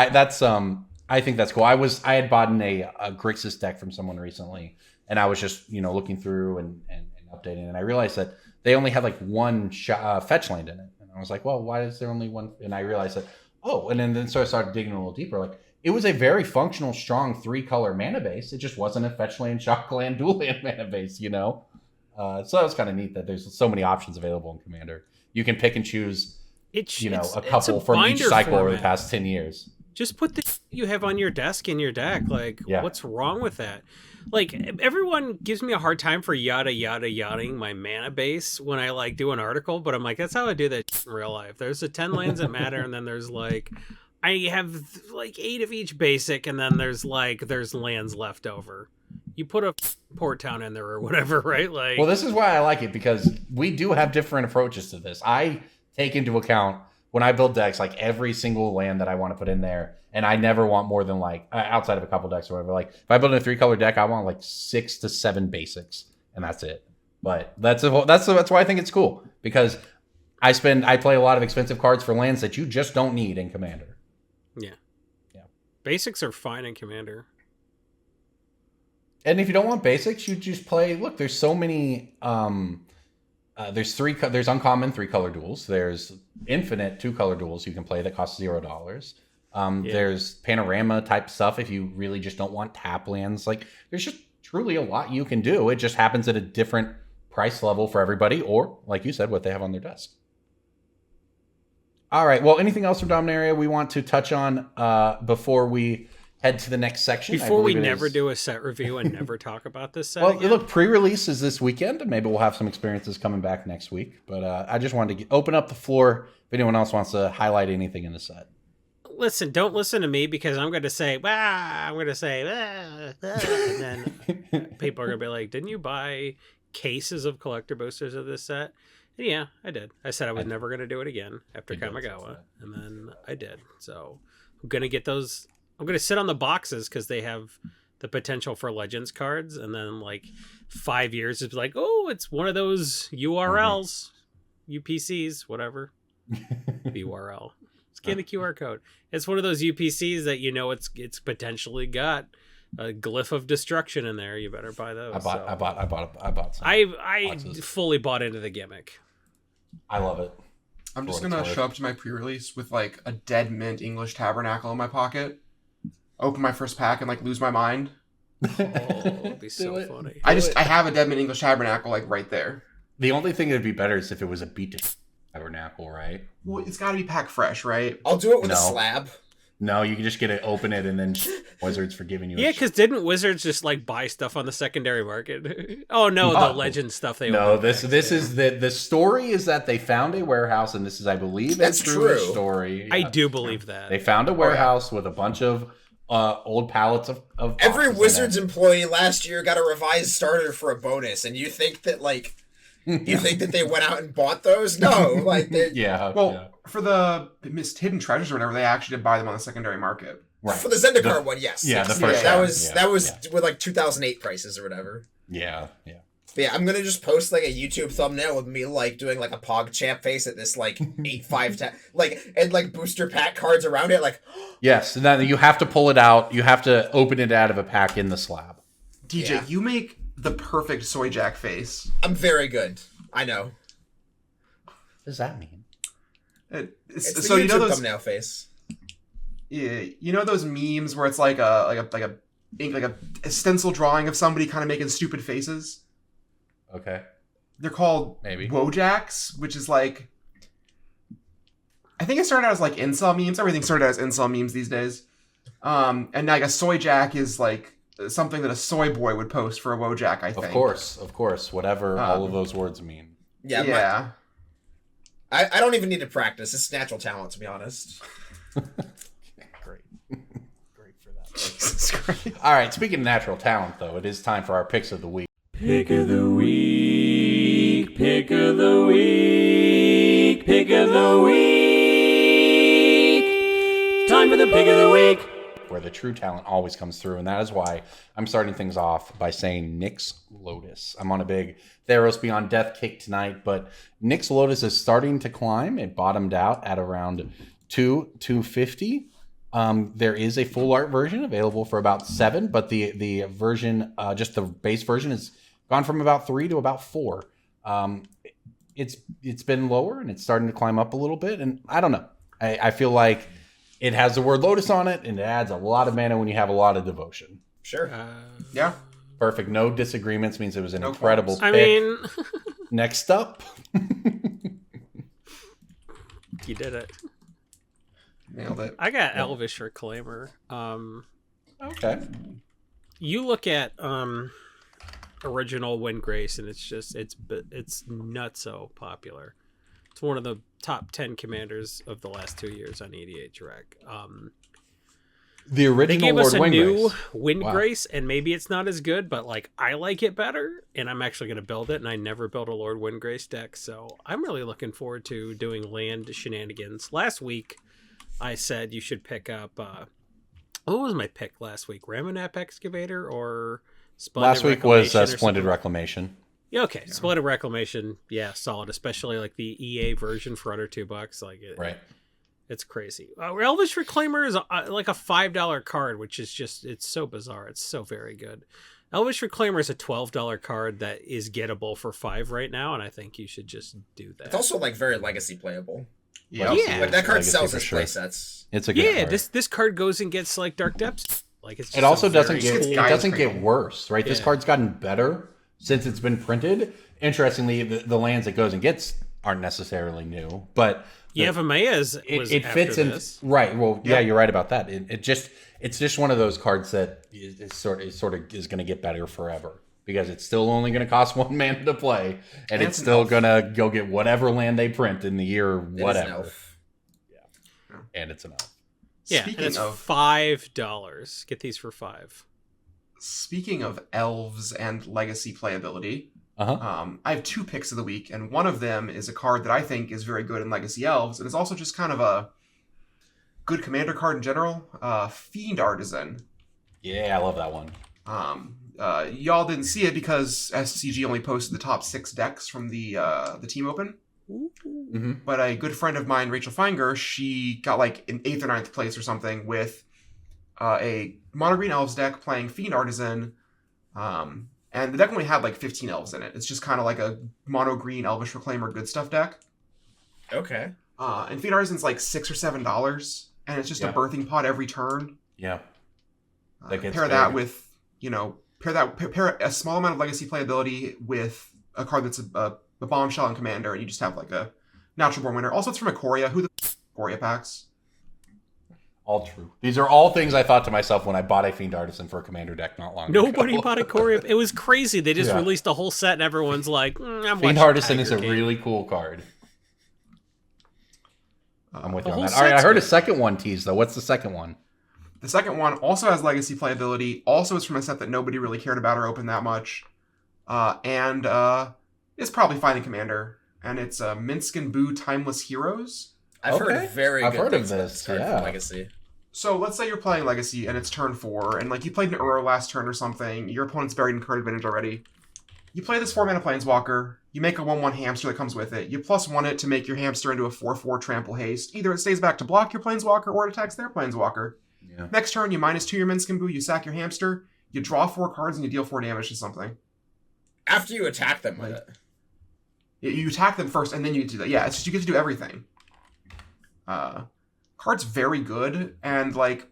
I think that's cool. I had bought a Grixis deck from someone recently, and I was just looking through and updating, and I realized that they only had like one fetch land in it, and I was like, well, why is there only one? And I realized that and then so I started digging a little deeper. Like it was a very functional, strong 3-color mana base. It just wasn't a fetch land, shock land, dual land mana base, you know? So that was kind of neat that there's so many options available in Commander. You can pick and choose, a couple from each cycle over the past 10 years. Just put the you have on your desk in your deck. Like, what's wrong with that? Like, everyone gives me a hard time for yada-ing my mana base when I, like, do an article, but I'm like, that's how I do that in real life. There's the 10 lands that matter, and then there's, like, I have, like, 8 of each basic, and then there's lands left over. You put a port town in there or whatever, right? Like, well, this is why I like it, because we do have different approaches to this. I take into account, when I build decks, like, every single land that I want to put in there, and I never want more than, like, outside of a couple decks or whatever. Like, if I build a 3-color deck, I want, like, 6 to 7 basics, and that's it. But that's why I think it's cool, because I play a lot of expensive cards for lands that you just don't need in Commander. Yeah. Basics are fine in Commander. And if you don't want basics, you just play. Look, there's so many. There's uncommon 3-color duels. There's infinite 2-color duels you can play that cost $0. There's panorama type stuff if you really just don't want tap lands. Like, there's just truly a lot you can do. It just happens at a different price level for everybody, or like you said, what they have on their desk. All right. Well, anything else from Dominaria we want to touch on before we head to the next section? Before we never do a set review and never talk about this set Well, again? look, pre-release is this weekend. Maybe we'll have some experiences coming back next week. But I just wanted to open up the floor if anyone else wants to highlight anything in the set. Listen, don't listen to me, because I'm going to say, and then people are going to be like, didn't you buy cases of collector boosters of this set? And yeah, I did. I said I was never going to do it again after Kamigawa, and then I did. So I'm going to get those. I'm going to sit on the boxes because they have the potential for Legends cards, and then, like, 5 years, it's like, oh, it's one of those URLs, UPCs, whatever. URL. Scan the QR code. It's one of those UPCs that it's potentially got a glyph of destruction in there. You better buy those. I bought some. I fully bought into the gimmick. I love it. I'm just gonna show up to my pre-release with, like, a dead mint English Tabernacle in my pocket, open my first pack, and, like, lose my mind. Oh, it'd be so funny. I have a dead mint English Tabernacle, like, right there. The only thing that'd be better is if it was a beat Tabernacle, right? Well, it's got to be pack fresh, right? I'll do it with a slab. No, you can just get to open it, and then Wizards for giving you. Yeah, because didn't Wizards just, like, buy stuff on the secondary market? Oh no, the Legend stuff they. No, this is the story is that they found a warehouse, and this is, I believe, that's true story. I do believe that they found a warehouse with a bunch of old pallets of every Wizards employee last year got a revised starter for a bonus, and you think that, like. You think that they went out and bought those? No, like for the missed hidden treasures or whatever, they actually did buy them on the secondary market. Right. For the Zendikar one, yes. Yeah, the first that was with, like, 2008 prices or whatever. Yeah. But yeah, I'm gonna just post, like, a YouTube thumbnail with me, like, doing, like, a PogChamp face at this, like, 8/5 and, like, booster pack cards around it, like. Yes, and then you have to pull it out. You have to open it out of a pack in the slab. DJ, you make the perfect soy jack face. I'm very good. I know. What does that mean? It's the YouTube those thumbnail face. Yeah, you know those memes where it's like a stencil drawing of somebody kind of making stupid faces. Okay. They're called maybe Wojaks, which is like. I think it started out as, like, incel memes. Everything started out as incel memes these days. And, like, a soy jack is, like, something that a soy boy would post for a Wojak, I think. Of course. Whatever all of those words mean. Yeah. I don't even need to practice. It's natural talent, to be honest. Great for that. Jesus Christ. All right, speaking of natural talent, though, it is time for our picks of the week. Pick of the week. Pick of the week. Pick of the week. Time for the pick of the week. Where the true talent always comes through, and that is why I'm starting things off by saying Nyx Lotus. I'm on a big Theros Beyond Death kick tonight, but Nyx Lotus is starting to climb. It bottomed out at around 250. There is a full art version available for about $7, but the version, just the base version, has gone from about 3 to about 4. It's been lower, and it's starting to climb up a little bit, and I don't know. I feel like It has the word Lotus on it, and it adds a lot of mana when you have a lot of devotion. Sure. Yeah. Perfect. No disagreements means it was an No incredible qualms. pick. I mean, Next up. you did it. Nailed it. I got Elvish Reclaimer. Okay. You look at original Windgrace, and it's nutso popular. It's one of the top 10 commanders of the last 2 years on EDH Rec. The They original gave Lord us a new Windgrace. Windgrace, and maybe it's not as good, but like I like it better, and I'm actually going to build it. And I never built a Lord Windgrace deck, so I'm really looking forward to doing land shenanigans. Last week, I said you should pick up. What was my pick last week? Ramonap Excavator or Splendid Last week was Reclamation or Splendid something? Reclamation. Yeah, okay. Splendid Reclamation, yeah, solid. Especially like the EA version for under $2. Like Right. it's crazy. Elvish Reclaimer is like a $5 card, which is just, it's so bizarre. It's so very good. Elvish Reclaimer is a $12 card that is gettable for $5 right now, and I think you should just do that. It's also like very legacy playable. Yeah. Yeah. Like that card Legacy sells for as sure. playsets. It's a good Yeah, card. this card goes and gets like Dark Depths. Like it's just It also a doesn't very get cool- it Guys doesn't creating. get worse, right? This Yeah. card's gotten better since it's been printed. Interestingly, the lands it goes and gets aren't necessarily new, but Yeah, Vamaya's was it fits after in this. right. Well, yeah, Yeah. you're right about that. It's just one of those cards that is sort of is going to get better forever because it's still only going to cost 1 mana to play, and it's it's an still elf. going to go get whatever land they print in the year, It is an whatever. elf. And it's an elf. Yeah, and Speaking it's of $5. Get these for $5. speaking of elves and legacy playability, I have 2 picks of the week, and one of them is a card that I think is very good in Legacy Elves, and it's also just kind of a good commander card in general. Fiend Artisan. Yeah, I love that one. Y'all didn't see it because SCG only posted the top 6 decks from the team open. Mm-hmm. But a good friend of mine, Rachel Feinger, she got like in 8th or 9th place or something with a mono green elves deck playing Fiend Artisan. And the deck only had like 15 elves in it. It's just kind of like a mono green Elvish Reclaimer good stuff deck. Okay. And Fiend Artisan's like $6 or $7, and it's just Yeah. a birthing pod every turn. Yeah. That gets Pair that big. with, pair a small amount of legacy playability with a card that's a bombshell and commander, and you just have like a natural born winner. Also, it's from Ikoria. Who the Ikoria packs? All true. These are all things I thought to myself when I bought a Fiend Artisan for a commander deck not long Nobody ago. bought a Corey. It was crazy. They just Yeah. released a whole set, and everyone's like, I'm Fiend watching Artisan is Tiger a King. really cool card. I'm with the you on whole that. All right, I set's heard a good. second one teased, though. What's the second one? The second one also has legacy playability. Also, is from a set that nobody really cared about or opened that much, and it's probably fine in commander. And it's Minsk and Boo Timeless Heroes. I've Okay. heard very I've good heard of things about this, card yeah. from Legacy. So let's say you're playing Legacy and it's turn 4, and like you played an Uro last turn or something. Your opponent's buried in card advantage already. You play this 4-mana Planeswalker. You make a 1/1 hamster that comes with it. You +1 it to make your hamster into a 4/4 trample haste. Either it stays back to block your Planeswalker or it attacks their Planeswalker. Yeah. Next turn, you -2 your Minsk and Boo. You sack your hamster. You draw 4 cards and you deal 4 damage to something. After you attack them with it. You attack them first, and then you do that. Yeah, it's just you get to do everything. Card's very good, and like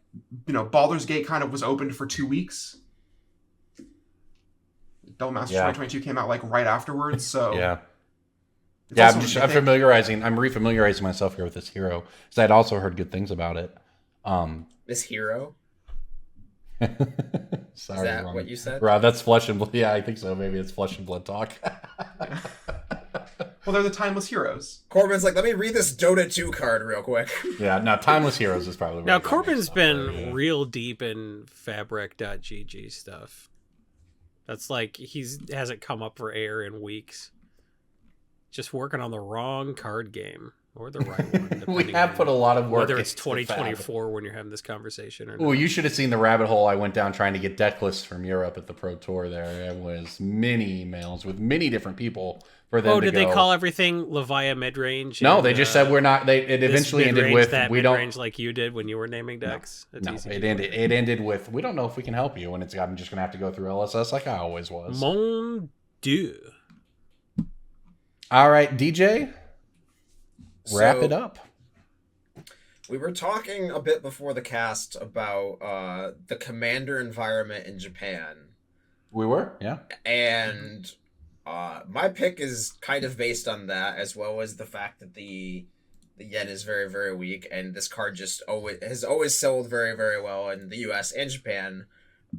Baldur's Gate kind of was opened for 2 weeks. Double Masters Yeah. 2022 came out like right afterwards, so Yeah. it's Yeah, also, I'm I think- refamiliarizing myself here with this hero because I'd also heard good things about it. This hero? Sorry, Is that Ron. what you said? Rob, that's Flesh and Blood. Yeah, I think so. Maybe it's Flesh and Blood talk. Well, they're the timeless heroes. Corbin's like, let me read this Dota 2 card real quick. Yeah, no, Timeless Heroes is probably Now, what it Corbin's is. been real deep in Fabric.gg stuff. That's like, hasn't come up for air in weeks. Just working on the wrong card game. Or the right one. We depending have on put a lot of work whether it's into Fab. 2024 when you're having this conversation or not. Well, you should have seen the rabbit hole I went down trying to get deck lists from Europe at the Pro Tour there. It was many emails with many different people for them to Did go. they call everything Levia midrange? No, and, they just said we're not. It this eventually ended midrange, with that we don't. midrange like you did when you were naming decks. That's No, easy it to ended. It ended with we don't know if we can help you, and it's I'm just gonna have to go through LSS like I always was. Mon Dieu. All right, DJ, wrap So- it up. We were talking a bit before the cast about the Commander environment in Japan, We were, yeah. and my pick is kind of based on that, as well as the fact that the yen is very, very weak, and this card just has always sold very, very well in the U.S. and Japan,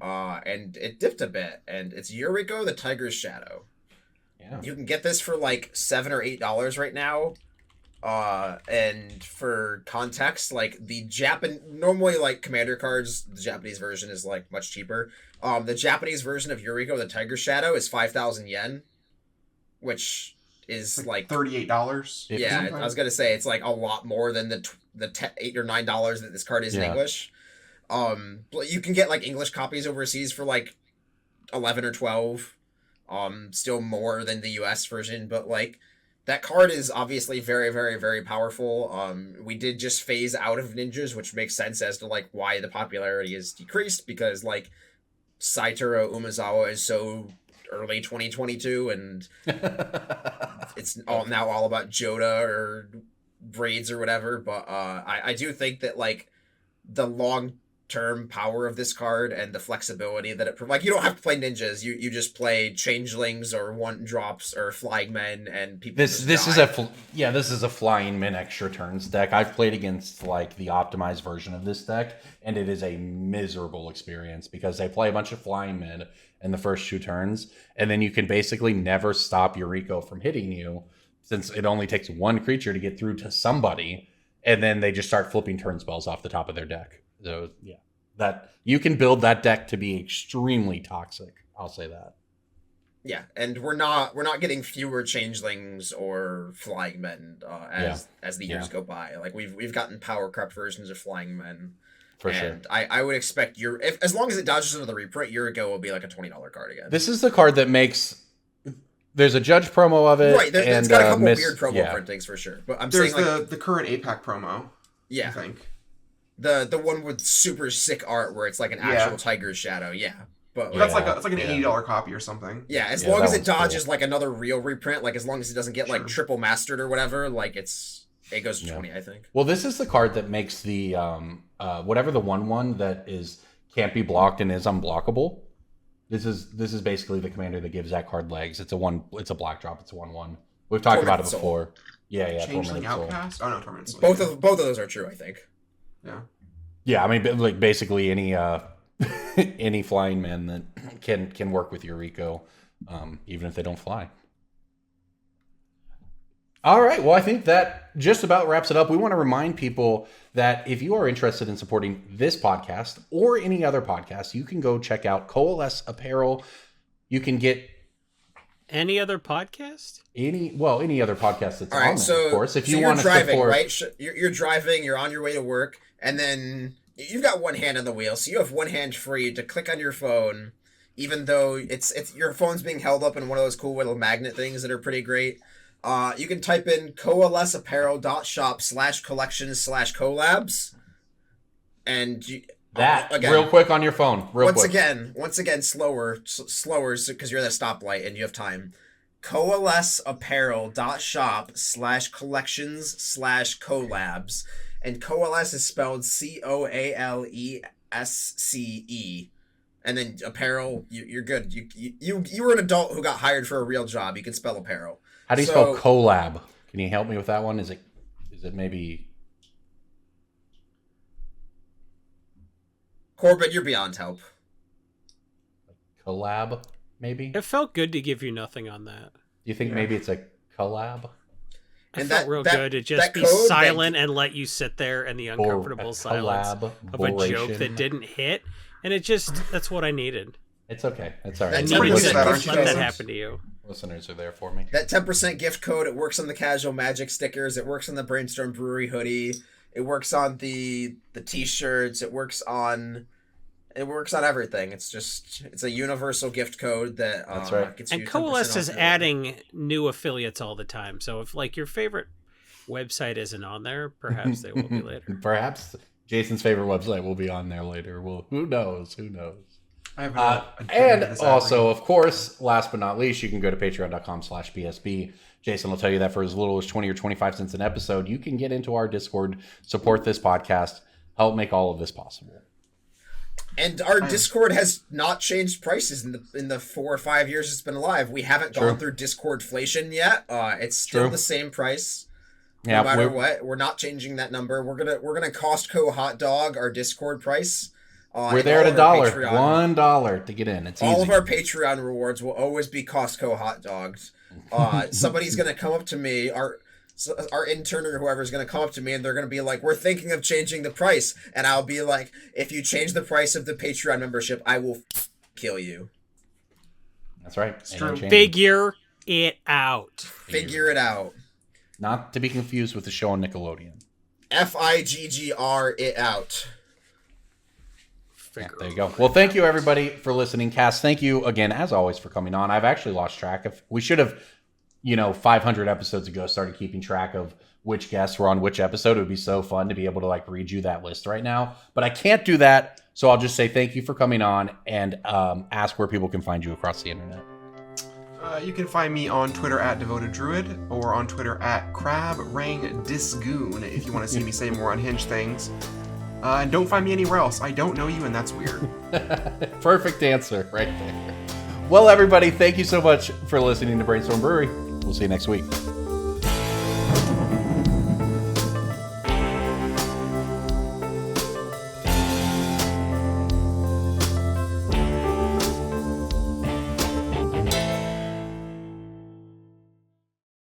and it dipped a bit, and it's Yuriko the Tiger's Shadow. Yeah. You can get this for like $7 or $8 right now. And for context, like normally like Commander cards, the Japanese version is like much cheaper. The Japanese version of Yuriko the Tiger Shadow is 5,000 yen, which is like $38. yeah. I was gonna say it's like a lot more than the $8 or $9 that this card is in English. But you can get like English copies overseas for like 11 or 12. Still more than the US version, but like that card is obviously very, very, very powerful. We did just phase out of ninjas, which makes sense as to like why the popularity is decreased, because like Saitaro Umezawa is so early 2022 and it's all about Joda or braids or whatever. But I do think that like the long-term power of this card and the flexibility that it like you don't have to play ninjas, you just play changelings or 1-drops or flying men, and people This is a flying men extra turns deck. I've played against like the optimized version of this deck, and it is a miserable experience because they play a bunch of flying men in the first 2 turns, and then you can basically never stop Yuriko from hitting you since it only takes 1 creature to get through to somebody, and then they just start flipping turn spells off the top of their deck. So yeah, that you can build that deck to be extremely toxic. I'll say that. Yeah, and we're not getting fewer changelings or flying men as the years go by. Like we've gotten power corrupt versions of flying men. For sure. I would expect as long as it dodges into the reprint, Yuriko will be like a $20 card again. This is the card that makes. There's a judge promo of it, right? It's got a couple weird promo printings for sure. But There's saying like the current APAC promo. yeah, I think the one with super sick art where it's like an actual tiger's shadow. Yeah, but that's like it's like an $80 copy or something. Yeah, as long as it dodges like another real reprint, like as long as it doesn't get like triple mastered or whatever, like it goes to 20, I think. Well, this is the card that makes the whatever the 1/1 that is can't be blocked and is unblockable. This is basically the commander that gives that card legs. It's a black drop. It's a 1/1. We've talked about it before. Yeah. Changeling Outcast. Oh no, Tormented Soul. Both of those are true, I think. Yeah. Yeah, I mean, like basically any any flying man that can work with Yuriko, even if they don't fly. All right, well, I think that just about wraps it up. We want to remind people that if you are interested in supporting this podcast or any other podcast, you can go check out Coalesce Apparel. You can get any other podcast? Any other podcast that's all right, on there, of course. If you you're want to driving, support, right? You're driving, you're on your way to work, and then you've got one hand on the wheel, so you have one hand free to click on your phone, even though it's your phone's being held up in one of those cool little magnet things that are pretty great. You can type in coalesceapparel.shop/collections/collabs, and again, real quick on your phone. Once again, slower, because you're at a stoplight and you have time. Coalesceapparel.shop/collections/collabs, and Coalesce is spelled COALESCE. And then apparel, you're good. You were an adult who got hired for a real job. You can spell apparel. How do you spell collab? Can you help me with that one? Is it maybe Corbin? You're beyond help. collab? Maybe. It felt good to give you nothing on that. Do you think maybe it's a collab? It felt real good to just be silent and let you sit there in the uncomfortable silence of a joke that didn't hit. And that's what I needed. It's okay. It's all right. I needed to let that happen to you. Listeners are there for me. That 10% gift code, it works on the Casual Magic stickers. It works on the Brainstorm Brewery hoodie. It works on the t-shirts. It works on everything. It's a universal gift code that that's right. gets you and Coalesce is adding new affiliates all the time. So if like your favorite website isn't on there, perhaps they will be later. Perhaps Jason's favorite website will be on there later. Well, who knows? I have and also, of course, last but not least, you can go to patreon.com/BSB. Jason will tell you that for as little as 20 or 25 cents an episode, you can get into our Discord, support this podcast, help make all of this possible. And our Discord has not changed prices in the 4 or 5 years it's been alive. We haven't gone through Discordflation yet. It's still the same price. No matter what, we're not changing that number. We're gonna Costco hot dog our Discord price. We're there at $1, $1 to get in. It's all easy. of our Patreon rewards will always be Costco hot dogs. Somebody's gonna come up to me, our intern or whoever is gonna come up to me, and they're gonna be like, "We're thinking of changing the price," and I'll be like, "If you change the price of the Patreon membership, I will kill you." That's right. It's true. Figure it out. Figure it out. Not to be confused with the show on Nickelodeon. FIGGR it out. Yeah, there you go. Well, thank you everybody for listening. Cass, thank you again, as always, for coming on. I've actually lost track of. We should have, 500 episodes ago, started keeping track of which guests were on which episode. It would be so fun to be able to read you that list right now. But I can't do that, so I'll just say thank you for coming on and ask where people can find you across the internet. You can find me on Twitter at DevotedDruid or on Twitter at CrabRangDisgoon if you want to see me say more unhinged things. And don't find me anywhere else. I don't know you, and that's weird. Perfect answer right there. Well, everybody, thank you so much for listening to Brainstorm Brewery. We'll see you next week.